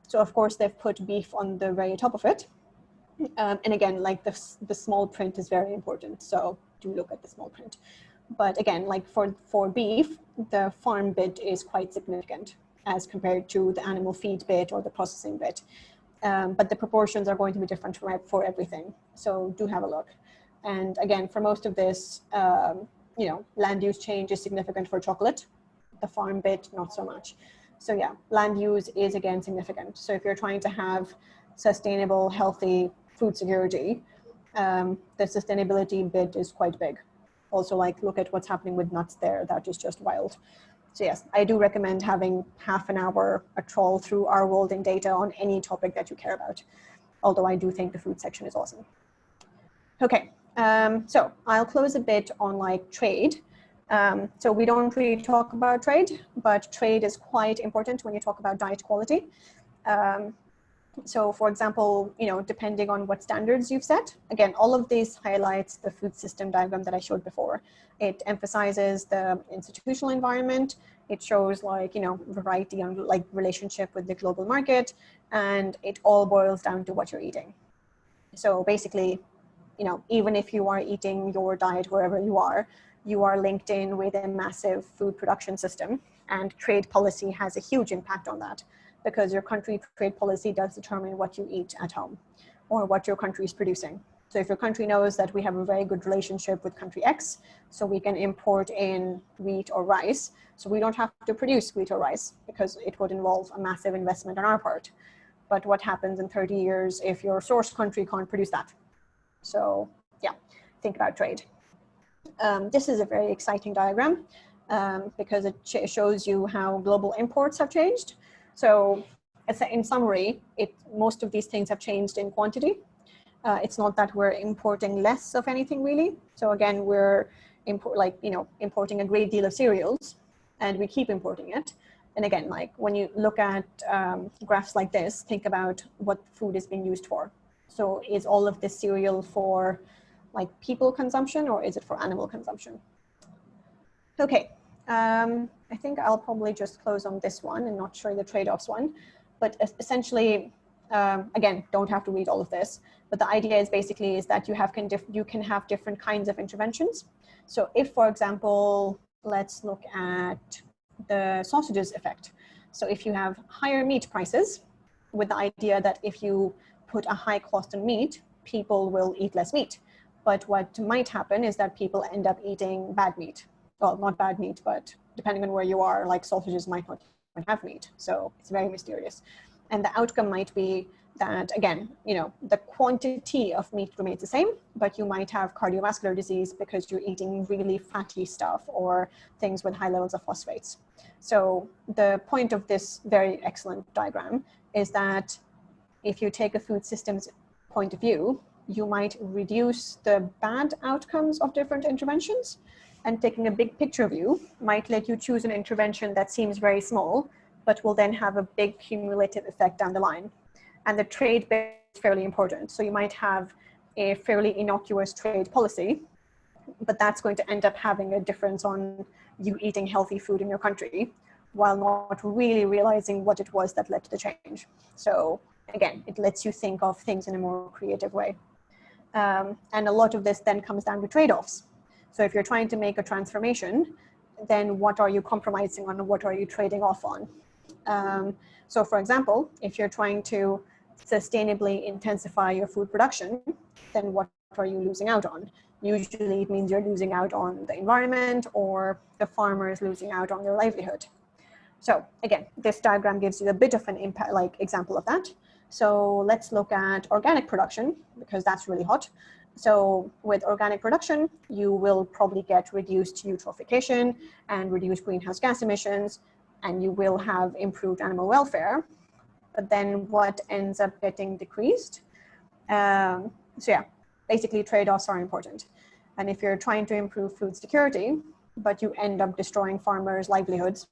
So of course they've put beef on the very top of it. And again, like the small print is very important. So do look at the small print. But again, like for beef, the farm bit is quite significant as compared to the animal feed bit or the processing bit. But the proportions are going to be different for everything. So do have a look. And again, for most of this, land use change is significant for chocolate. The farm bit, not so much. So yeah, land use is again significant. So if you're trying to have sustainable, healthy food security, the sustainability bit is quite big. Also, like, look at what's happening with nuts there. That is just wild. So yes, I do recommend having half an hour a troll through Our World in Data on any topic that you care about. Although I do think the food section is awesome. Okay, so I'll close a bit on like trade. So we don't really talk about trade, but trade is quite important when you talk about diet quality. So for example, depending on what standards you've set, again, all of this highlights the food system diagram that I showed before. It emphasizes the institutional environment. It shows like, variety and like relationship with the global market, and it all boils down to what you're eating. So basically, even if you are eating your diet wherever you are linked in with a massive food production system, and trade policy has a huge impact on that, because your country trade policy does determine what you eat at home or what your country is producing. So if your country knows that we have a very good relationship with country X, so we can import in wheat or rice, so we don't have to produce wheat or rice because it would involve a massive investment on our part. But what happens in 30 years if your source country can't produce that? So yeah, think about trade. This is a very exciting diagram because it shows you how global imports have changed. So in summary, most of these things have changed in quantity. It's not that we're importing less of anything really. So again, we're importing a great deal of cereals, and we keep importing it. And again, like when you look at graphs like this, think about what food is being used for. So is all of this cereal for like people consumption, or is it for animal consumption? Okay. I think I'll probably just close on this one and not show the trade-offs one. But essentially, again, don't have to read all of this. But the idea is basically that you can have different kinds of interventions. So if, for example, let's look at the sausages effect. So if you have higher meat prices, with the idea that if you put a high cost on meat, people will eat less meat. But what might happen is that people end up eating bad meat. Well, not bad meat, but depending on where you are, like sausages might not have meat. So it's very mysterious. And the outcome might be that, again, the quantity of meat remains the same, but you might have cardiovascular disease because you're eating really fatty stuff or things with high levels of phosphates. So the point of this very excellent diagram is that if you take a food systems point of view, you might reduce the bad outcomes of different interventions And taking a big picture view might let you choose an intervention that seems very small, but will then have a big cumulative effect down the line. And the trade bit is fairly important. So you might have a fairly innocuous trade policy, but that's going to end up having a difference on you eating healthy food in your country, while not really realizing what it was that led to the change. So again, it lets you think of things in a more creative way. And a lot of this then comes down to trade-offs. So if you're trying to make a transformation, then what are you compromising on and what are you trading off on? So for example, if you're trying to sustainably intensify your food production, then what are you losing out on? Usually it means you're losing out on the environment, or the farmer is losing out on their livelihood. So again, this diagram gives you a bit of an impact, like example of that. So let's look at organic production, because that's really hot. So with organic production, you will probably get reduced eutrophication and reduced greenhouse gas emissions, and you will have improved animal welfare. But then what ends up getting decreased? So yeah, basically trade-offs are important. And if you're trying to improve food security, but you end up destroying farmers' livelihoods,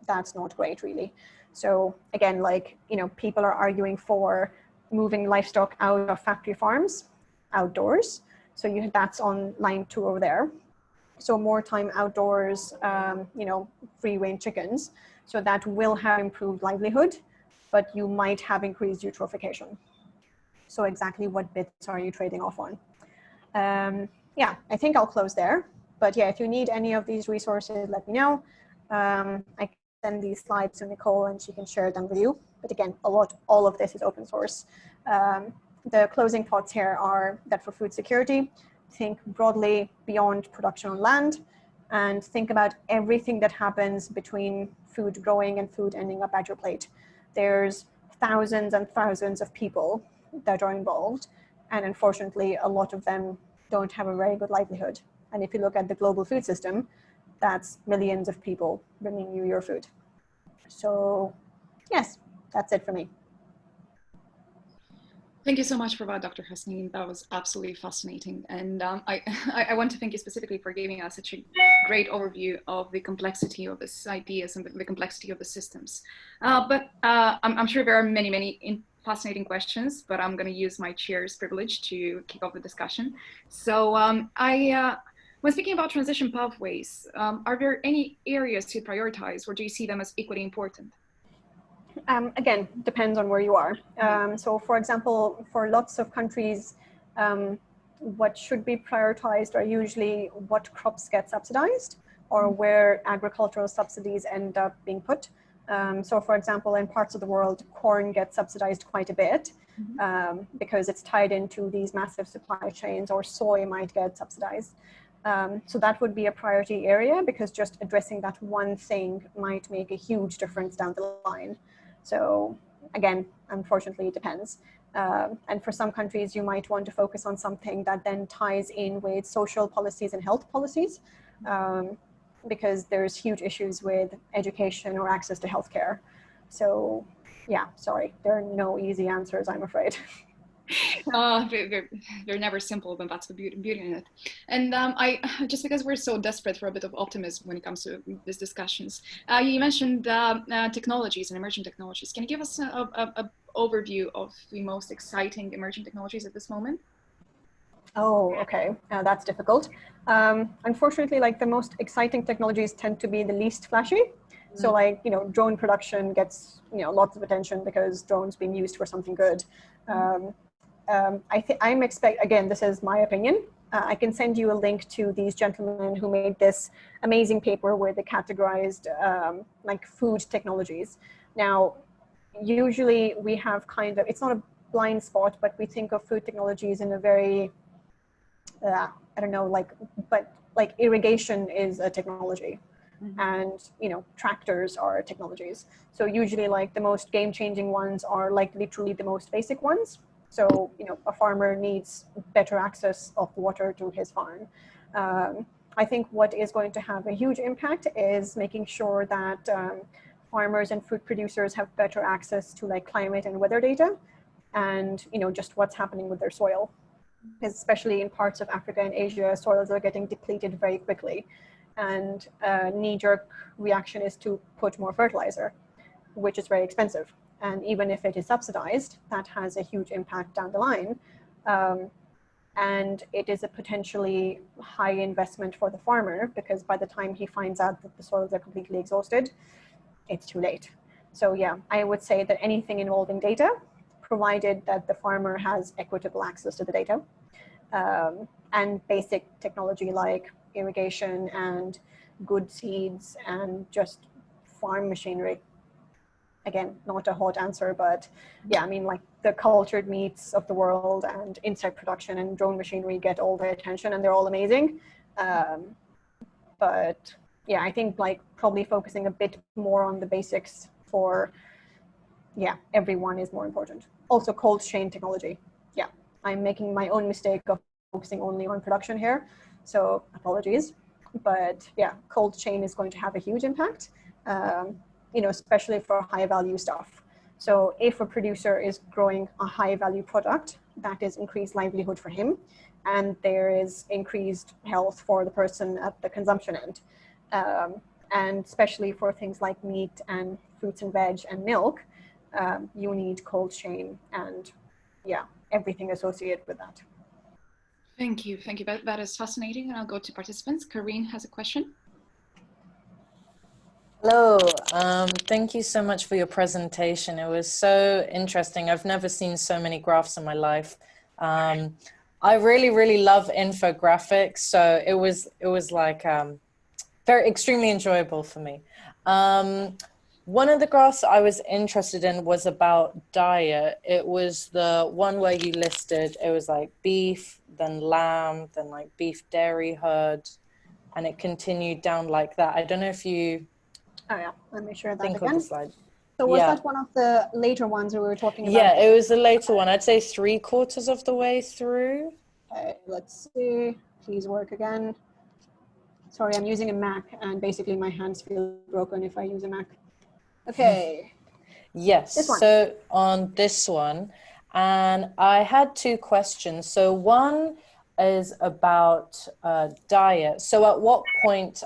that's not great, really. So again, like, you know, people are arguing for moving livestock out of factory farms outdoors. So that's on line 2 over there. So more time outdoors, you know, free range chickens. So that will have improved livelihood, but you might have increased eutrophication. So exactly what bits are you trading off on? Yeah, I think I'll close there. But yeah, if you need any of these resources, let me know. I can send these slides to Nicole and she can share them with you. But again, all of this is open source. The closing thoughts here are that for food security, think broadly beyond production on land, and think about everything that happens between food growing and food ending up at your plate. There's thousands and thousands of people that are involved, and unfortunately, a lot of them don't have a very good livelihood. And if you look at the global food system, that's millions of people bringing you your food. So yes, that's it for me. Thank you so much for that, Dr. Hasnain. That was absolutely fascinating. And I want to thank you specifically for giving us such a great overview of the complexity of these ideas and the complexity of the systems. But I'm sure there are many, many fascinating questions, but I'm going to use my chair's privilege to kick off the discussion. So when speaking about transition pathways, are there any areas to prioritize, or do you see them as equally important? Again, depends on where you are. So for example, for lots of countries, what should be prioritized are usually what crops get subsidized or where agricultural subsidies end up being put. So for example, in parts of the world, corn gets subsidized quite a bit because it's tied into these massive supply chains, or soy might get subsidized. So that would be a priority area, because just addressing that one thing might make a huge difference down the line. So again, unfortunately, it depends. And for some countries, you might want to focus on something that then ties in with social policies and health policies, because there's huge issues with education or access to healthcare. So yeah, sorry, there are no easy answers, I'm afraid. They're never simple, but that's the beauty in it. And just because we're so desperate for a bit of optimism when it comes to these discussions, you mentioned technologies and emerging technologies. Can you give us an overview of the most exciting emerging technologies at this moment? Oh, okay. That's difficult. Unfortunately, like, the most exciting technologies tend to be the least flashy. So like, you know, drone production gets, you know, lots of attention because drones being used for something good. Again, this is my opinion. I can send you a link to these gentlemen who made this amazing paper where they categorized like food technologies. Now, usually we have kind of, it's not a blind spot, but we think of food technologies in a very, I don't know, but irrigation is a technology. And, you know, tractors are technologies. So usually like the most game-changing ones are like literally the most basic ones. So, you know, a farmer needs better access of water to his farm. I think what is going to have a huge impact is making sure that farmers and food producers have better access to like climate and weather data, and, you know, just what's happening with their soil. Especially in parts of Africa and Asia, soils are getting depleted very quickly. and a knee-jerk reaction is to put more fertilizer, which is very expensive. And even if it is subsidized, that has a huge impact down the line. And it is a potentially high investment for the farmer, because by the time he finds out that the soils are completely exhausted, it's too late. So yeah, I would say that anything involving data, provided that the farmer has equitable access to the data, and basic technology like irrigation and good seeds and just farm machinery. Again, not a hot answer, but yeah, I mean, like the cultured meats of the world and insect production and drone machinery get all the attention and they're all amazing. But yeah, I think like probably focusing a bit more on the basics for, yeah, everyone is more important. Also cold chain technology. Yeah, I'm making my own mistake of focusing only on production here, so apologies. But yeah, cold chain is going to have a huge impact. You know, especially for high value stuff. So if a producer is growing a high value product, that is increased livelihood for him, and there is increased health for the person at the consumption end. And especially for things like meat and fruits and veg and milk, you need cold chain and yeah, everything associated with that. Thank you. Thank you. That is fascinating. And I'll go to participants. Karine has a question. Hello, thank you so much for your presentation. It was so interesting. I've never seen so many graphs in my life. I really love infographics, so it was like very extremely enjoyable for me. One of the graphs I was interested in was about diet. It was the one where you listed, it was like beef, then lamb, then like beef dairy herd, and it continued down like that. I don't know if you Oh yeah, let me share that think again. of the slide. So was that one of the later ones we were talking about? Yeah, it was the later one. I'd say 3/4 of the way through. Okay, let's see. Please work again. Sorry, I'm using a Mac, and basically my hands feel broken if I use a Mac. Okay. Yes, so on this one, and I had two questions. So one is about diet. So at what point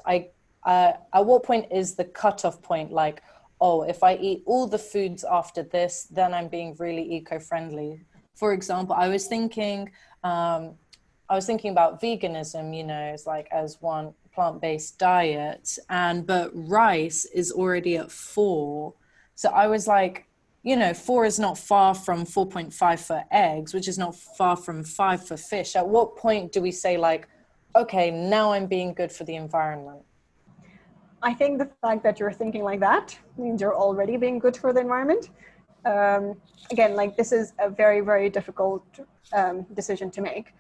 is the cutoff point? Like, oh, if I eat all the foods after this, then I'm being really eco-friendly. For example, I was thinking about veganism, you know, it's like as one plant-based diet, but rice is already at 4. So I was like, you know, 4 is not far from 4.5 for eggs, which is not far from 5 for fish. At what point do we say like, okay, now I'm being good for the environment? I think the fact that you're thinking like that means you're already being good for the environment. Again, like this is a very difficult decision to make.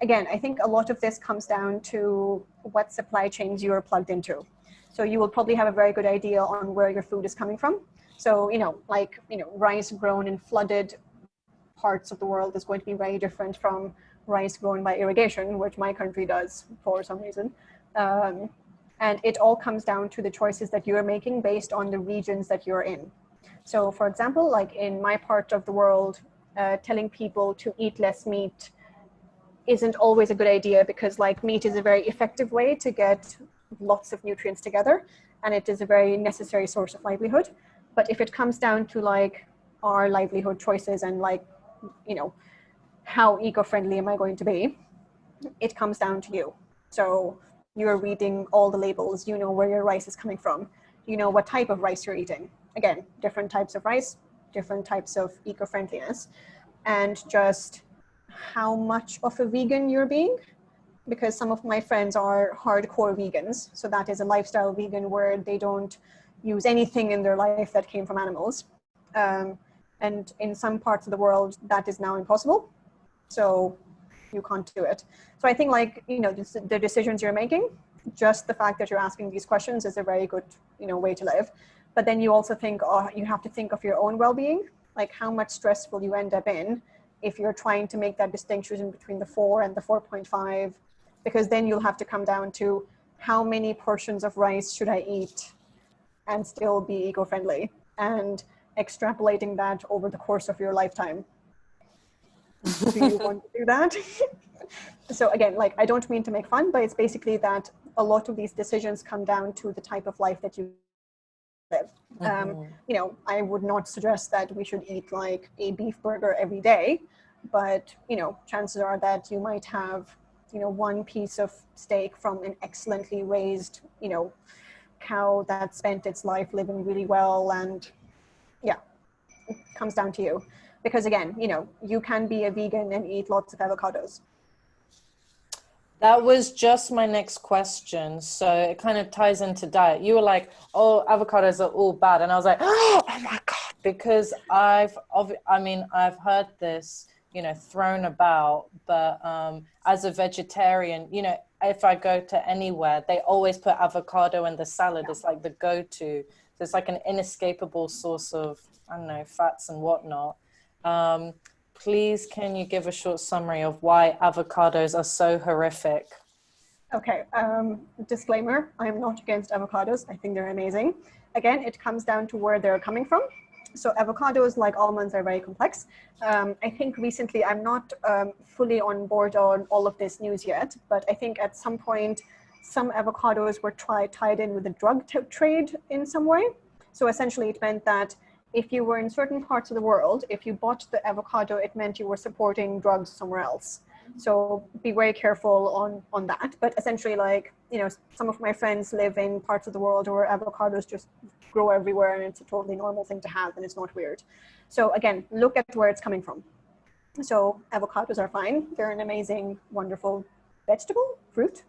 Again, I think a lot of this comes down to what supply chains you are plugged into. So you will probably have a very good idea on where your food is coming from. So, rice grown in flooded parts of the world is going to be very different from rice grown by irrigation, which my country does for some reason. And it all comes down to the choices that you're making based on the regions that you're in. So for example, like in my part of the world, telling people to eat less meat isn't always a good idea, because like meat is a very effective way to get lots of nutrients together, and it is a very necessary source of livelihood. But if it comes down to like our livelihood choices and like, you know, how eco-friendly am I going to be, it comes down to you. So you're reading all the labels, you know where your rice is coming from, you know what type of rice you're eating. Again, different types of rice, different types of eco-friendliness, and just how much of a vegan you're being. Because some of my friends are hardcore vegans. So that is a lifestyle vegan where they don't use anything in their life that came from animals. And in some parts of the world, that is now impossible. So you can't do it. So I think like, you know, the decisions you're making, just the fact that you're asking these questions is a very good, you know, way to live. But then you also think, oh, you have to think of your own well-being. Like how much stress will you end up in if you're trying to make that distinction between the 4 and the 4.5, because then you'll have to come down to how many portions of rice should I eat and still be eco-friendly, and extrapolating that over the course of your lifetime. Do you want to do that? So again, like I don't mean to make fun, but it's basically that a lot of these decisions come down to the type of life that you live. You know, I would not suggest that we should eat like a beef burger every day, but, you know, chances are that you might have, you know, one piece of steak from an excellently raised, you know, cow that spent its life living really well. And yeah, it comes down to you. Because again, you know, you can be a vegan and eat lots of avocados. That was just my next question. So it kind of ties into diet. You were like, oh, avocados are all bad. And I was like, oh my God, because I've heard this, you know, thrown about, but as a vegetarian, you know, if I go to anywhere, they always put avocado in the salad. It's like the go-to. So it's like an inescapable source of, I don't know, fats and whatnot. Please, can you give a short summary of why avocados are so horrific? Okay, disclaimer, I'm not against avocados. I think they're amazing. Again, it comes down to where they're coming from. So avocados, like almonds, are very complex. I think recently, I'm not fully on board on all of this news yet, but I think at some point, some avocados were tied in with the drug trade in some way. So essentially, it meant that if you were in certain parts of the world, if you bought the avocado, it meant you were supporting drugs somewhere else. So be very careful on that. But essentially, like, you know, some of my friends live in parts of the world where avocados just grow everywhere and it's a totally normal thing to have and it's not weird. So again, look at where it's coming from. So avocados are fine. They're an amazing, wonderful vegetable, fruit.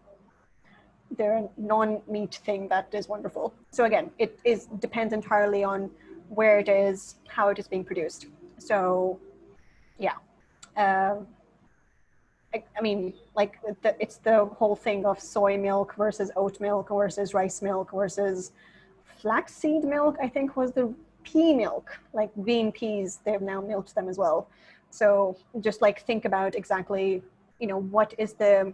They're a non-meat thing that is wonderful. So again, it depends entirely on where it is, how it is being produced. So yeah. I mean, like it's the whole thing of soy milk versus oat milk versus rice milk versus flaxseed milk, I think was the pea milk, like green peas, they've now milked them as well. So just like think about exactly, you know, what is the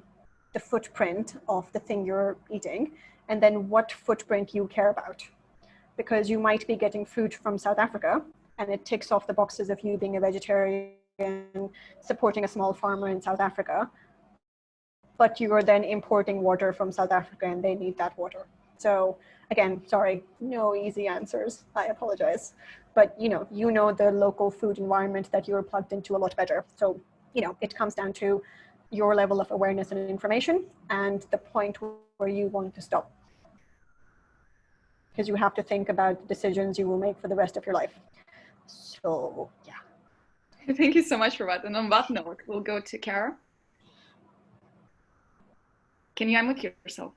footprint of the thing you're eating, and then what footprint you care about. Because you might be getting food from South Africa and it ticks off the boxes of you being a vegetarian, supporting a small farmer in South Africa, but you are then importing water from South Africa and they need that water. So again, sorry, no easy answers. I apologize. But you know the local food environment that you're plugged into a lot better. So, you know, it comes down to your level of awareness and information and the point where you want to stop. Because you have to think about the decisions you will make for the rest of your life. So, yeah. Thank you so much for that. And on that note, we'll go to Kara. Can you unmute yourself?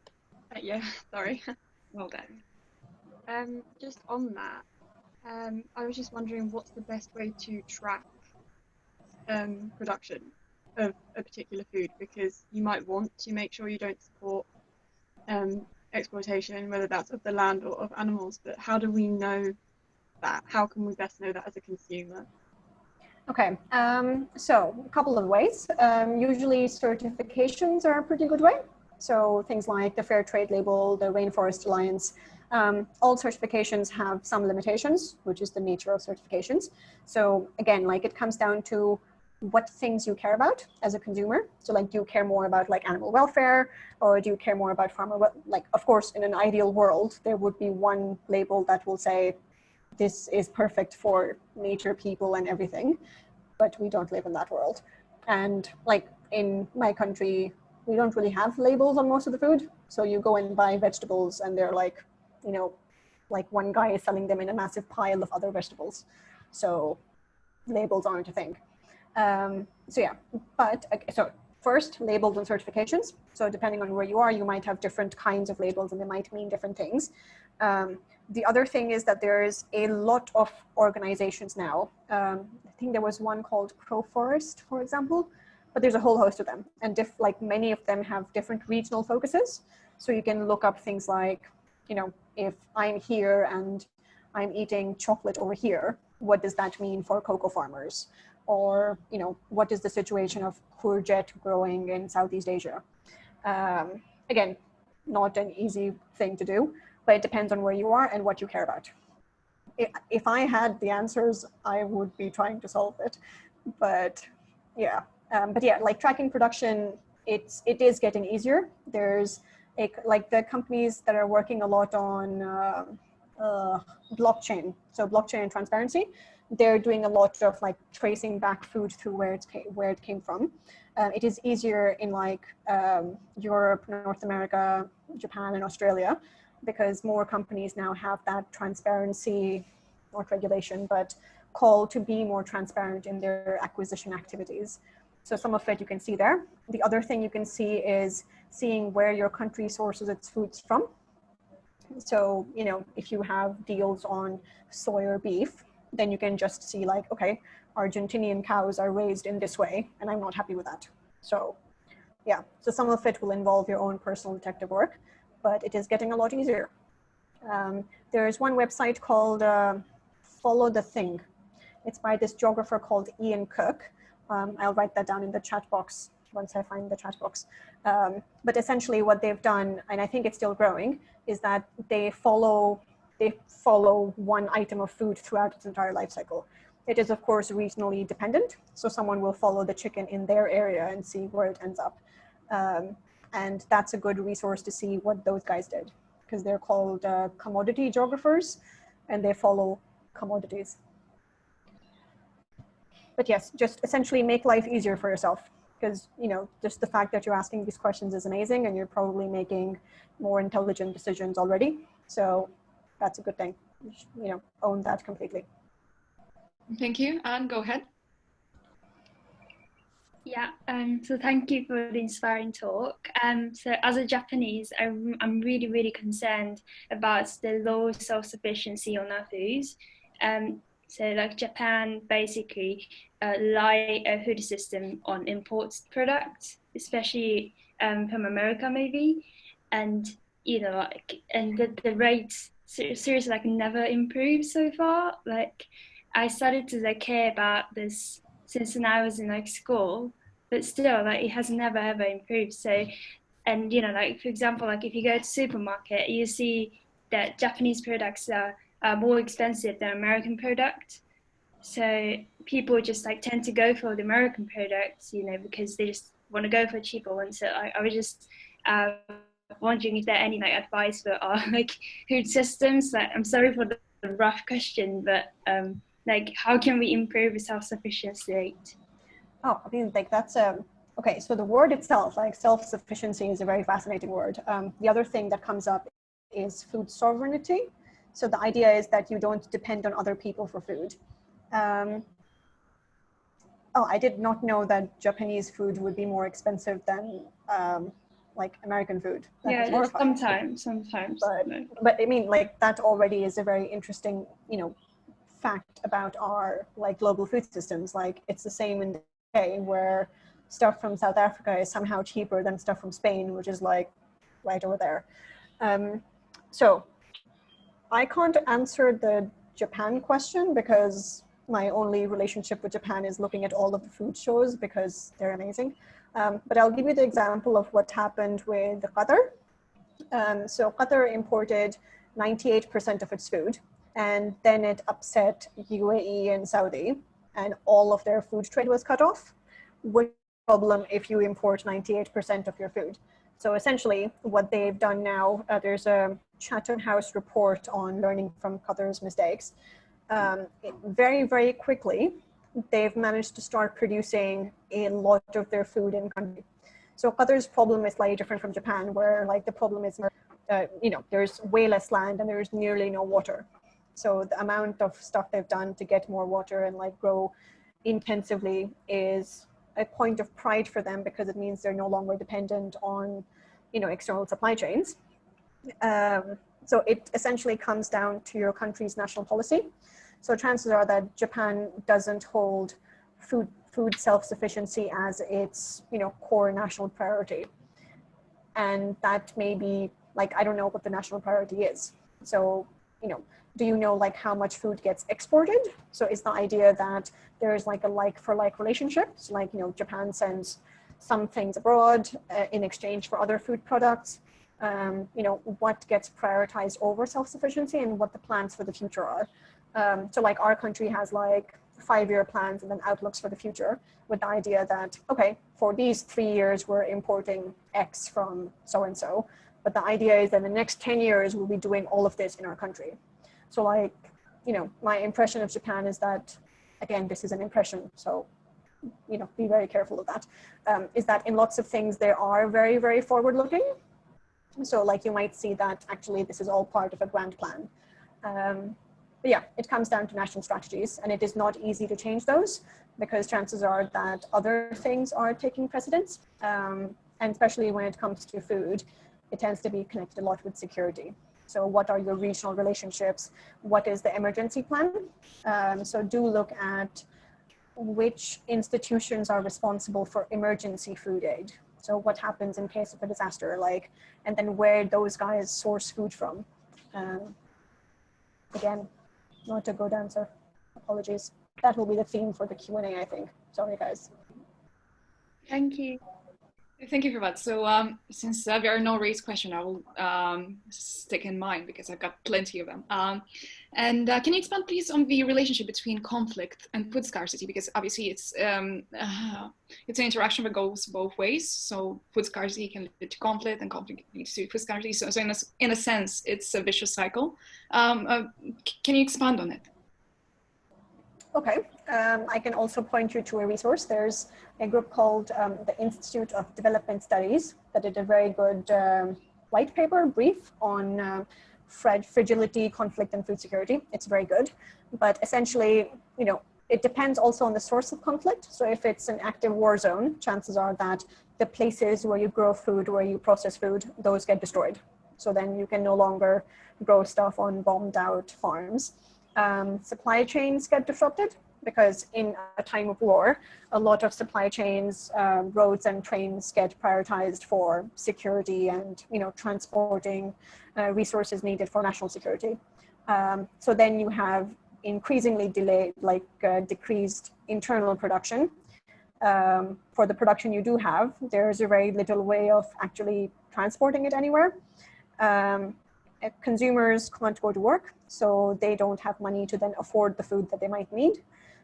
Yeah, sorry. Well done. Just on that, I was just wondering what's the best way to track production of a particular food, because you might want to make sure you don't support exploitation, whether that's of the land or of animals, but how do we know that? How can we best know that as a consumer? Okay, so a couple of ways. Usually certifications are a pretty good way. So things like the Fair Trade Label, the Rainforest Alliance, all certifications have some limitations, which is the nature of certifications. So again, like it comes down to what things you care about as a consumer. So like, do you care more about like animal welfare, or do you care more about farmer, like of course in an ideal world, there would be one label that will say, this is perfect for nature, people and everything, but we don't live in that world. And like in my country, we don't really have labels on most of the food. So you go and buy vegetables and they're like, you know, like one guy is selling them in a massive pile of other vegetables. So labels aren't a thing. So yeah, but so first, labels and certifications. So depending on where you are, you might have different kinds of labels and they might mean different things. The other thing is that there's a lot of organizations now. I think there was one called Crow Forest, for example, but there's a whole host of them. And like many of them have different regional focuses. So you can look up things like, you know, if I'm here and I'm eating chocolate over here, what does that mean for cocoa farmers? Or, you know, what is the situation of courgette growing in Southeast Asia? Again, not an easy thing to do, but it depends on where you are and what you care about. If I had the answers, I would be trying to solve it. But yeah, like tracking production, it is getting easier. There's like the companies that are working a lot on blockchain, so blockchain and transparency, they're doing a lot of like tracing back food through where it came from. It is easier in like Europe, North America, Japan, and Australia, because more companies now have that transparency, not regulation, but call to be more transparent in their acquisition activities. So some of it you can see there. The other thing you can see is seeing where your country sources its foods from. So, you know, if you have deals on soy or beef, then you can just see like, okay, Argentinian cows are raised in this way, and I'm not happy with that. So yeah, so some of it will involve your own personal detective work, but it is getting a lot easier. There's one website called Follow the Thing. It's by this geographer called Ian Cook. I'll write that down in the chat box once I find the chat box. But essentially what they've done, and I think it's still growing, is that they follow one item of food throughout its entire life cycle. It is, of course, regionally dependent. So someone will follow the chicken in their area and see where it ends up. And that's a good resource to see what those guys did, because they're called commodity geographers, and they follow commodities. But yes, just essentially make life easier for yourself, because, you know, just the fact that you're asking these questions is amazing, and you're probably making more intelligent decisions already. So that's a good thing. You know, own that completely. Thank you. Anne, go ahead. Yeah, so thank you for the inspiring talk. So as a Japanese, I'm really, really concerned about the low self-sufficiency on our foods. So like Japan basically rely a food system on imported products, especially from America maybe. And, you know, like, and the rates seriously like never improved so far. Like I started to like care about this since when I was in like school, but still like it has never ever improved. So, and you know, like for example, like if you go to supermarket, you see that Japanese products are more expensive than American product. So people just like tend to go for the American products, you know, because they just want to go for cheaper ones. So I was just wondering if there are any like advice for our like food systems. Like I'm sorry for the rough question, but like how can we improve the self-sufficiency rate? Oh, I mean, like that's okay. So the word itself, like self-sufficiency, is a very fascinating word. The other thing that comes up is food sovereignty. So the idea is that you don't depend on other people for food. Oh, I did not know that Japanese food would be more expensive than like American food. Yeah, sometimes. But I mean, like that already is a very interesting, you know, fact about our like global food systems. Like it's the same in the UK, where stuff from South Africa is somehow cheaper than stuff from Spain, which is like right over there. So I can't answer the Japan question because my only relationship with Japan is looking at all of the food shows because they're amazing. But I'll give you the example of what happened with Qatar. So Qatar imported 98% of its food, and then it upset UAE and Saudi, and all of their food trade was cut off. What's the problem if you import 98% of your food? So essentially what they've done now, there's a Chatham House report on learning from Qatar's mistakes. Very, very quickly, they've managed to start producing a lot of their food in country. So Qatar's problem is slightly different from Japan, where like the problem is, you know, there's way less land and there's nearly no water. So the amount of stuff they've done to get more water and like grow intensively is a point of pride for them, because it means they're no longer dependent on, you know, external supply chains. So it essentially comes down to your country's national policy. So chances are that Japan doesn't hold food self-sufficiency as its, you know, core national priority. And that may be like, I don't know what the national priority is. So, you know, do you know like how much food gets exported? So is the idea that there's like a like for like relationship? So like, you know, Japan sends some things abroad in exchange for other food products. You know, what gets prioritized over self-sufficiency and what the plans for the future are. So like our country has like 5-year plans and then outlooks for the future, with the idea that, okay, for these 3 years, we're importing X from so-and-so. But the idea is that in the next 10 years, we'll be doing all of this in our country. So like, you know, my impression of Japan is that, again, this is an impression, so, you know, be very careful of that, is that in lots of things, they are very, very forward-looking. So like you might see that actually this is all part of a grand plan. But yeah, it comes down to national strategies, and it is not easy to change those because chances are that other things are taking precedence. And especially when it comes to food, it tends to be connected a lot with security. So what are your regional relationships? What is the emergency plan? So do look at which institutions are responsible for emergency food aid. So what happens in case of a disaster, like, and then where those guys source food from. Again, not a good answer, apologies. That will be the theme for the Q&A, I think. Sorry, guys. Thank you. Thank you for that. So since there are no raised questions, I will stick in mind because I've got plenty of them. Can you expand please on the relationship between conflict and food scarcity? Because obviously it's an interaction that goes both ways. So food scarcity can lead to conflict and conflict leads to food scarcity. So in a sense, it's a vicious cycle. Can you expand on it? Okay, I can also point you to a resource. There's a group called the Institute of Development Studies that did a very good white paper brief on fragility, conflict, and food security. It's very good, but essentially, you know, it depends also on the source of conflict. So if it's an active war zone, chances are that the places where you grow food, where you process food, those get destroyed. So then you can no longer grow stuff on bombed out farms. Supply chains get disrupted because in a time of war, a lot of supply chains, roads and trains get prioritized for security and, you know, transporting resources needed for national security. So then you have increasingly delayed, like decreased internal production. For the production you do have, there's a very little way of actually transporting it anywhere. Consumers can't go to work, so they don't have money to then afford the food that they might need.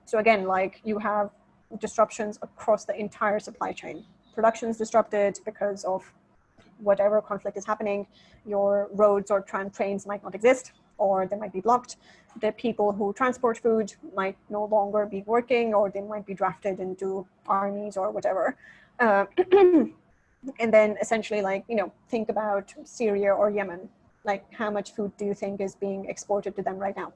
So again, like you have disruptions across the entire supply chain. Production is disrupted because of whatever conflict is happening. Your roads or trains might not exist, or they might be blocked. The people who transport food might no longer be working, or they might be drafted into armies or whatever. And then essentially, like, you know, think about Syria or Yemen. Like, how much food do you think is being exported to them right now?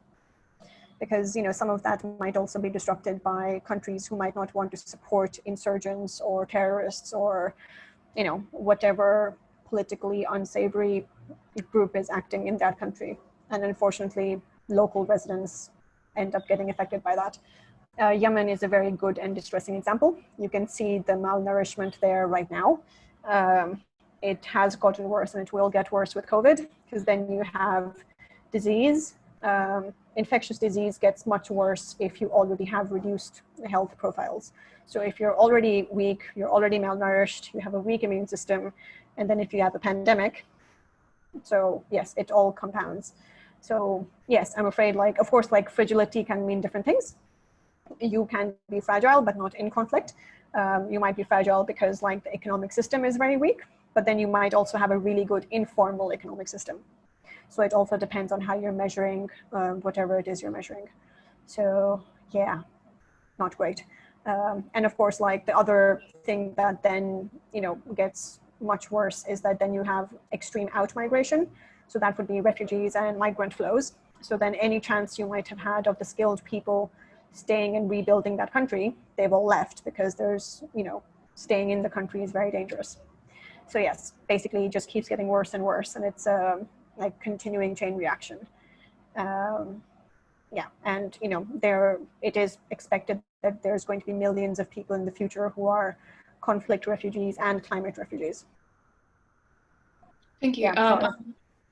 Because, you know, some of that might also be disrupted by countries who might not want to support insurgents or terrorists or, you know, whatever politically unsavory group is acting in that country. And unfortunately, local residents end up getting affected by that. Yemen is a very good and distressing example. You can see the malnourishment there right now. It has gotten worse, and it will get worse with COVID, because then you have disease. Infectious disease gets much worse if you already have reduced health profiles. So if you're already weak, you're already malnourished, you have a weak immune system, and then if you have a pandemic, so yes, it all compounds. So yes, I'm afraid, like, of course, like fragility can mean different things. You can be fragile, but not in conflict. You might be fragile because, like, the economic system is very weak, but then you might also have a really good informal economic system. So it also depends on how you're measuring whatever it is you're measuring. So yeah, not great. And of course, like, the other thing that then, you know, gets much worse is that then you have extreme out-migration. So that would be refugees and migrant flows. So then any chance you might have had of the skilled people staying and rebuilding that country, they've all left, because there's, you know, staying in the country is very dangerous. So yes, basically it just keeps getting worse and worse, and it's like continuing chain reaction. Yeah, and, you know, it is expected that there's going to be millions of people in the future who are conflict refugees and climate refugees. Thank you. Yeah,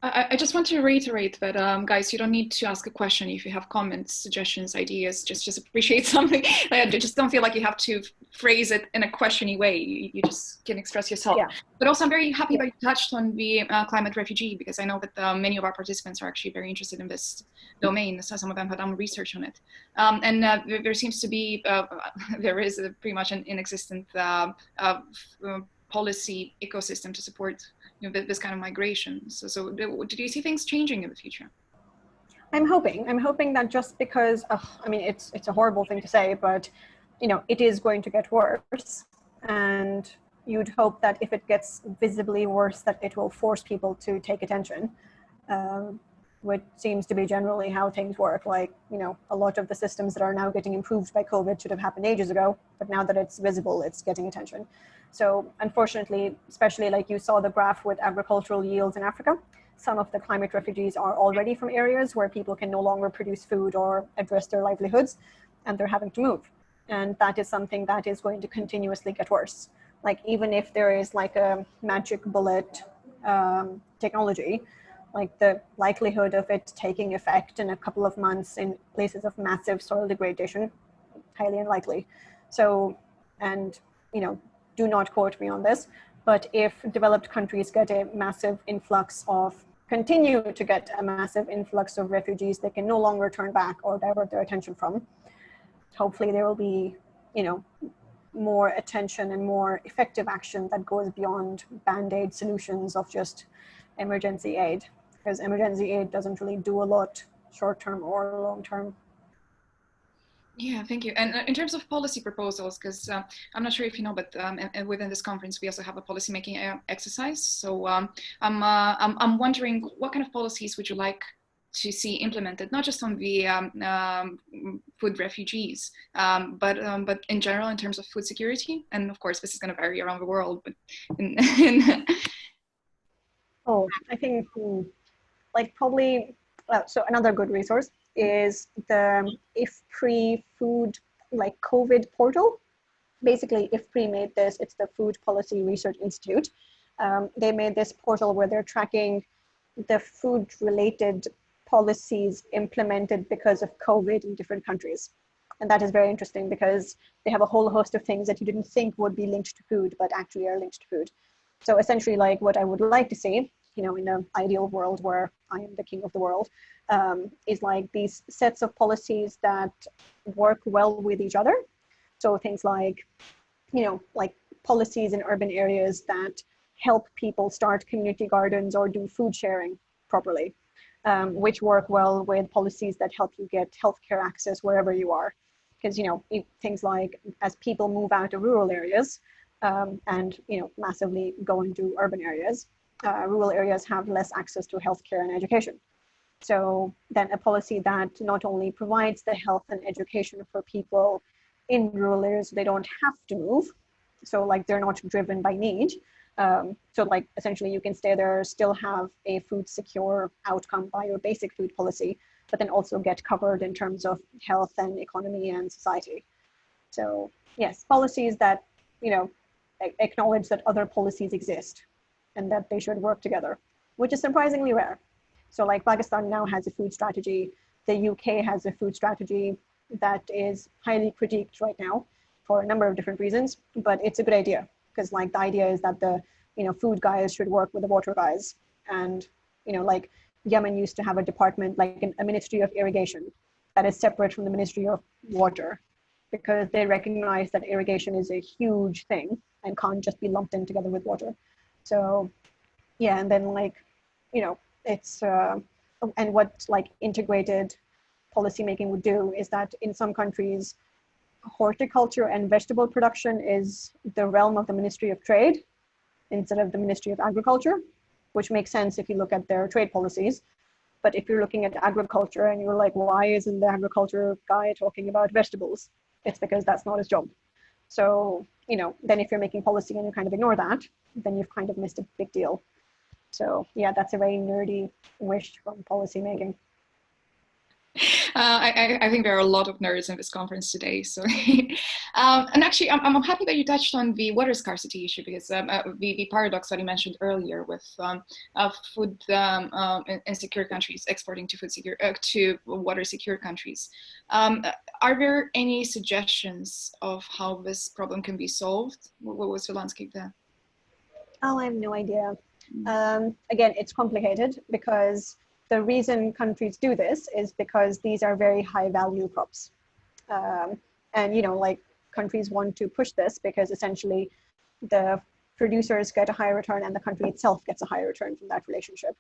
I just want to reiterate that, guys, you don't need to ask a question if you have comments, suggestions, ideas. Just appreciate something. Just don't feel like you have to phrase it in a questiony way. You just can express yourself. Yeah. But also, I'm very happy that you touched on the climate refugee, because I know that many of our participants are actually very interested in this domain. So some of them have done research on it. And there seems to be, there is pretty much an inexistent policy ecosystem to support this kind of migration. So do you see things changing in the future? I'm hoping that just because, I mean, it's a horrible thing to say, but it is going to get worse, and you'd hope that if it gets visibly worse, that it will force people to take attention, which seems to be generally how things work. Like, a lot of the systems that are now getting improved by COVID should have happened ages ago, but now that it's visible, it's getting attention. So unfortunately, especially like you saw the graph with agricultural yields in Africa, some of the climate refugees are already from areas where people can no longer produce food or address their livelihoods, and they're having to move. And that is something that is going to continuously get worse. Like, even if there is like a magic bullet technology, like the likelihood of it taking effect in a couple of months in places of massive soil degradation, highly unlikely. So, and do not quote me on this, but if developed countries get a massive influx of, continue to get a massive influx of refugees they can no longer turn back or divert their attention from, hopefully there will be, more attention and more effective action that goes beyond band-aid solutions of just emergency aid, because emergency aid doesn't really do a lot short-term or long-term. Yeah, thank you. And in terms of policy proposals, because I'm not sure if you know, but within this conference, we also have a policymaking exercise. So I'm wondering, what kind of policies would you like to see implemented, not just on the food refugees, but in general in terms of food security? And of course, this is going to vary around the world. But I think like probably, so another good resource is the IFPRI food, like COVID portal. Basically, IFPRI made this, it's the Food Policy Research Institute. They made this portal where they're tracking the food related policies implemented because of COVID in different countries. And that is very interesting because they have a whole host of things that you didn't think would be linked to food, but actually are linked to food. So essentially, like, what I would like to see, in an ideal world where I am the king of the world, is like these sets of policies that work well with each other. So things like, like policies in urban areas that help people start community gardens or do food sharing properly, which work well with policies that help you get healthcare access wherever you are. Because, things like as people move out of rural areas and, massively go into urban areas, rural areas have less access to healthcare and education. So then a policy that not only provides the health and education for people in rural areas, they don't have to move. So like they're not driven by need. So like essentially you can stay there, still have a food secure outcome by your basic food policy, but then also get covered in terms of health and economy and society. So yes, policies that, acknowledge that other policies exist and that they should work together, which is surprisingly rare. So like Pakistan now has a food strategy. The UK has a food strategy that is highly critiqued right now for a number of different reasons, but it's a good idea because like the idea is that the, food guys should work with the water guys. And, like Yemen used to have a department, like a Ministry of Irrigation that is separate from the Ministry of Water, because they recognize that irrigation is a huge thing and can't just be lumped in together with water. So yeah, and then like, it's, and what like integrated policymaking would do is that in some countries, horticulture and vegetable production is the realm of the Ministry of Trade instead of the Ministry of Agriculture, which makes sense if you look at their trade policies. But if you're looking at agriculture and you're like, why isn't the agriculture guy talking about vegetables? It's because that's not his job. So, then if you're making policy and you kind of ignore that, then you've kind of missed a big deal. So yeah, that's a very nerdy wish from policymaking. I think there are a lot of nerds in this conference today. So, and actually, I'm happy that you touched on the water scarcity issue because the paradox that you mentioned earlier with food insecure countries exporting to to water secure countries. Are there any suggestions of how this problem can be solved? What was the landscape there? Oh, I have no idea. Again, it's complicated because the reason countries do this is because these are very high value crops. And, like countries want to push this because essentially the producers get a higher return and the country itself gets a higher return from that relationship.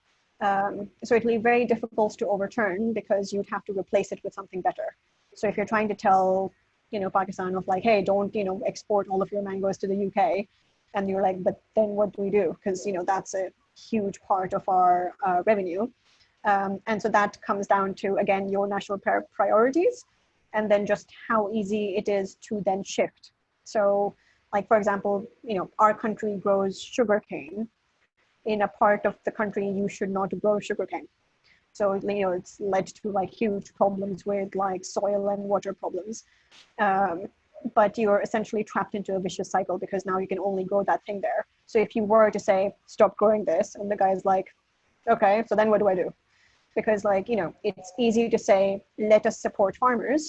So it'll be very difficult to overturn because you'd have to replace it with something better. So if you're trying to tell, Pakistan of like, hey, don't, export all of your mangoes to the UK, and you're like, but then what do we do? Because, that's a huge part of our revenue. And so that comes down to, again, your national priorities, and then just how easy it is to then shift. So like, for example, our country grows sugarcane. In a part of the country, you should not grow sugarcane. So, it's led to like huge problems with like soil and water problems. But you're essentially trapped into a vicious cycle because now you can only grow that thing there. So if you were to say, stop growing this, and the guy's like, okay, so then what do I do? Because like, it's easy to say, let us support farmers.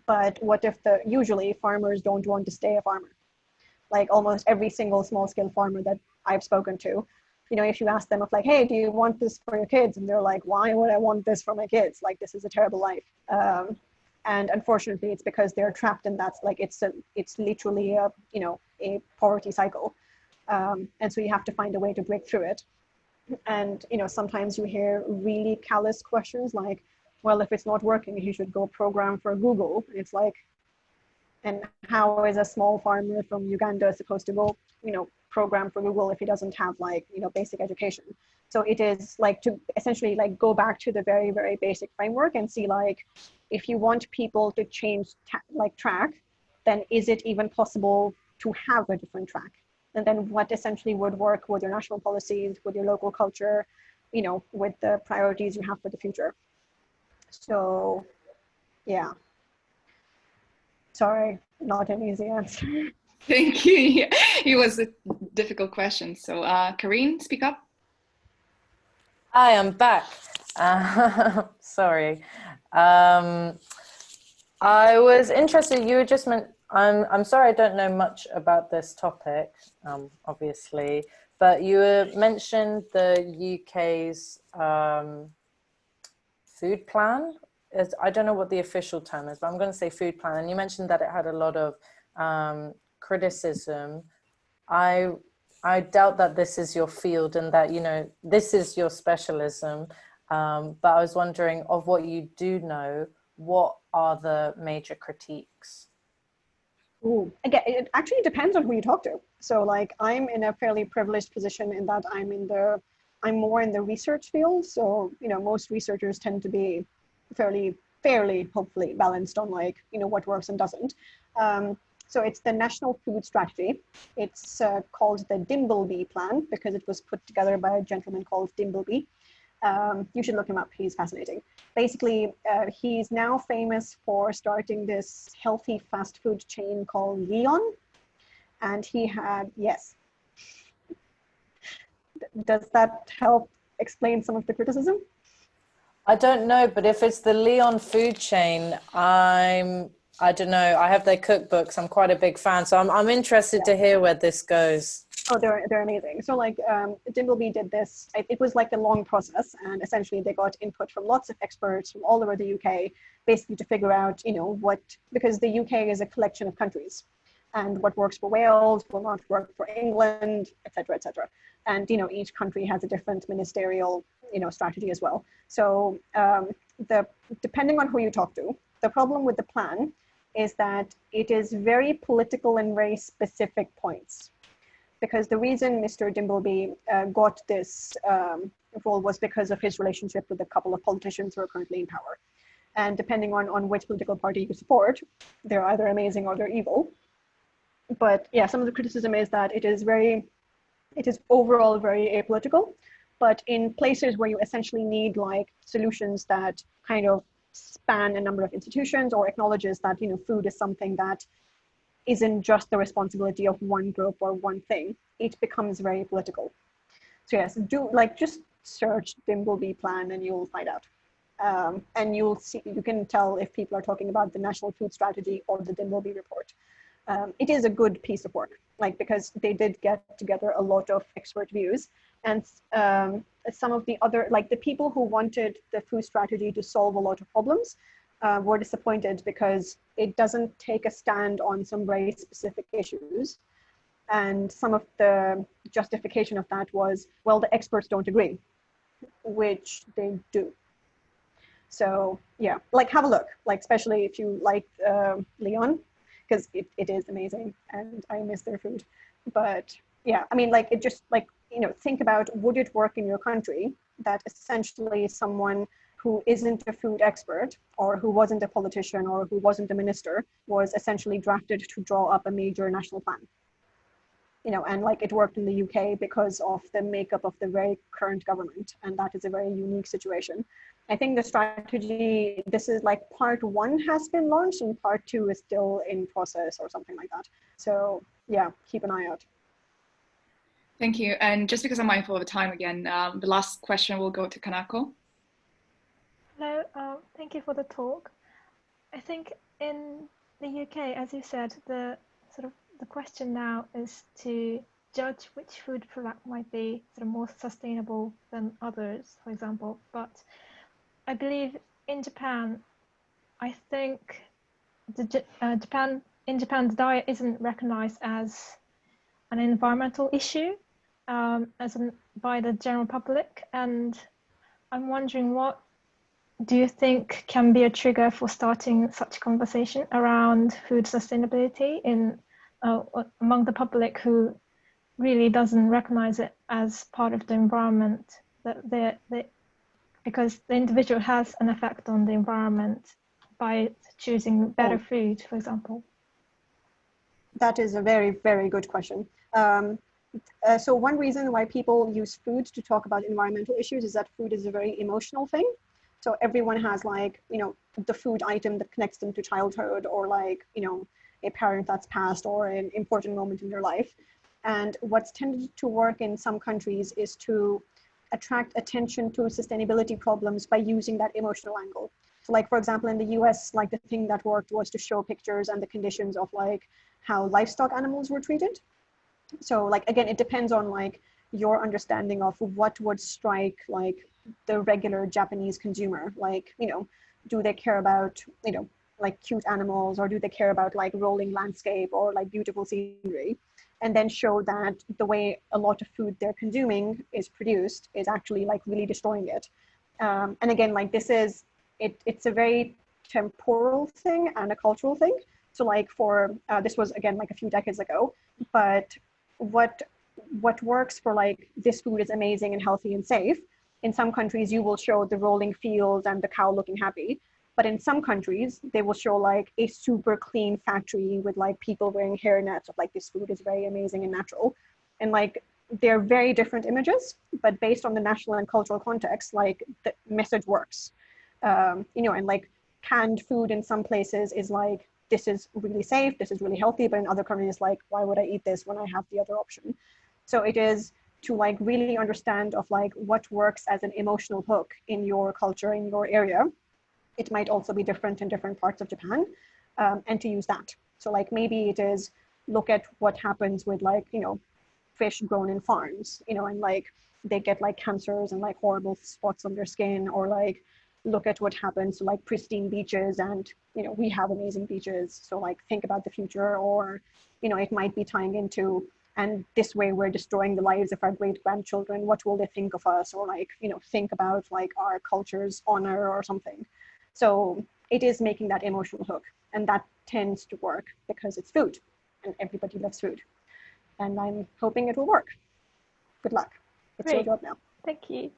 But what if usually farmers don't want to stay a farmer? Like almost every single small scale farmer that I've spoken to, if you ask them of like, hey, do you want this for your kids? And they're like, why would I want this for my kids? Like, this is a terrible life. And unfortunately, it's because they're trapped in that, like, it's literally a poverty cycle. And so you have to find a way to break through it. And, sometimes you hear really callous questions like, well, if it's not working, you should go program for Google. And it's like, and how is a small farmer from Uganda supposed to go, program for Google if he doesn't have like, basic education? So it is like to essentially like go back to the very, very basic framework and see like, if you want people to change track, then is it even possible to have a different track? And then what essentially would work with your national policies, with your local culture, with the priorities you have for the future. So, yeah. Sorry, not an easy answer. Thank you. It was a difficult question. So, Karine, speak up. Hi, I'm back. Sorry. I was interested, you were just I'm sorry I don't know much about this topic, obviously, but you mentioned the UK's food plan. I don't know what the official term is, but I'm going to say food plan. And you mentioned that it had a lot of criticism. I doubt that this is your field and that, this is your specialism. But I was wondering, of what you do know, what are the major critiques? Ooh, again, it actually depends on who you talk to. So like, I'm in a fairly privileged position in that I'm more in the research field. So, most researchers tend to be fairly, hopefully balanced on like, what works and doesn't. So it's the National Food Strategy. It's called the Dimbleby Plan because it was put together by a gentleman called Dimbleby. You should look him up, he's fascinating. Basically, he's now famous for starting this healthy fast food chain called Leon. And he had, yes. Does that help explain some of the criticism? I don't know, but if it's the Leon food chain, I don't know. I have their cookbooks. I'm quite a big fan, so I'm interested to hear where this goes. Oh, they're amazing. So like Dimbleby did this. It was like a long process, and essentially they got input from lots of experts from all over the UK, basically to figure out, because the UK is a collection of countries, and what works for Wales will not work for England, et cetera, et cetera. And each country has a different ministerial strategy as well. So depending on who you talk to, the problem with the plan is that it is very political and very specific points. Because the reason Mr. Dimbleby got this role was because of his relationship with a couple of politicians who are currently in power. And depending on which political party you support, they're either amazing or they're evil. But yeah, some of the criticism is that it is overall very apolitical, but in places where you essentially need like solutions that kind of span a number of institutions or acknowledges that, food is something that isn't just the responsibility of one group or one thing, it becomes very political. So yes, just search Dimbleby Plan and you'll find out. And you can tell if people are talking about the National Food Strategy or the Dimbleby Report. It is a good piece of work, because they did get together a lot of expert views, and some of the other, the people who wanted the food strategy to solve a lot of problems were disappointed because it doesn't take a stand on some very specific issues. And some of the justification of that was, well, the experts don't agree, which they do. So yeah, like have a look, like especially if you like Leon, because it is amazing and I miss their food. But yeah, I mean, like it just like, you know, think about, would it work in your country that essentially someone who isn't a food expert or who wasn't a politician or who wasn't a minister was essentially drafted to draw up a major national plan? You know, and like it worked in the UK because of the makeup of the very current government, and that is a very unique situation. I think the strategy, this is like part 1 has been launched and part 2 is still in process or something like that. So yeah, keep an eye out. Thank you. And just because I'm mindful of the time again, the last question will go to Kanako. Hello, thank you for the talk. I think in the UK, as you said, the question now is to judge which food product might be sort of more sustainable than others, for example. But I believe in Japan, I think Japan's diet isn't recognized as an environmental issue by the general public, and I'm wondering, what do you think can be a trigger for starting such conversation around food sustainability in among the public who really doesn't recognize it as part of the environment, that because the individual has an effect on the environment by choosing better food, for example? That is a very, very good question. So one reason why people use food to talk about environmental issues is that food is a very emotional thing. So everyone has like, you know, the food item that connects them to childhood, or like, you know, a parent that's passed or an important moment in their life. And what's tended to work in some countries is to attract attention to sustainability problems by using that emotional angle. So like, for example, in the US, like the thing that worked was to show pictures and the conditions of like how livestock animals were treated. So like, again, it depends on like your understanding of what would strike like the regular Japanese consumer. Like, you know, do they care about, you know, like cute animals, or do they care about like rolling landscape or like beautiful scenery? And then show that the way a lot of food they're consuming is produced is actually like really destroying it. And again, like this is, it's a very temporal thing and a cultural thing. So like for, this was again, like a few decades ago, but what works for like, this food is amazing and healthy and safe. In some countries, you will show the rolling fields and the cow looking happy. But in some countries, they will show like a super clean factory with like people wearing hairnets of like, this food is very amazing and natural. And like, they're very different images, but based on the national and cultural context, like the message works. You know, and like canned food in some places is like, this is really safe, this is really healthy, but in other countries, like, why would I eat this when I have the other option? So it is to like really understand of like what works as an emotional hook in your culture, in your area. It might also be different in different parts of Japan, and to use that. So like maybe it is look at what happens with like, you know, fish grown in farms, you know, and like they get like cancers and like horrible spots on their skin, or like look at what happens to like pristine beaches, and, you know, we have amazing beaches. So like think about the future, or, you know, it might be tying into, and this way we're destroying the lives of our great grandchildren. What will they think of us? Or like, you know, think about like our culture's honor or something. So it is making that emotional hook, and that tends to work because it's food and everybody loves food. And I'm hoping it will work. Good luck. It's your job now. Thank you.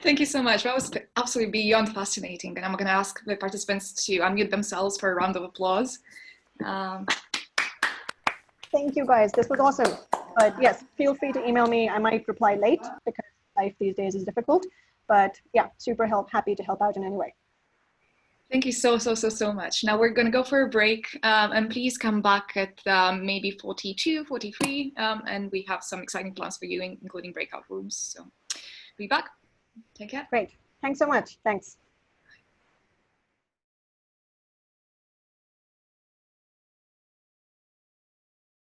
Thank you so much. That was absolutely beyond fascinating. And I'm going to ask the participants to unmute themselves for a round of applause. Thank you guys. This was awesome. But yes, feel free to email me. I might reply late because life these days is difficult. But yeah, super happy to help out in any way. Thank you so much. Now we're going to go for a break, and please come back at maybe 42, 43, and we have some exciting plans for you, including breakout rooms. So be back. Take care. Great. Thanks so much. Thanks.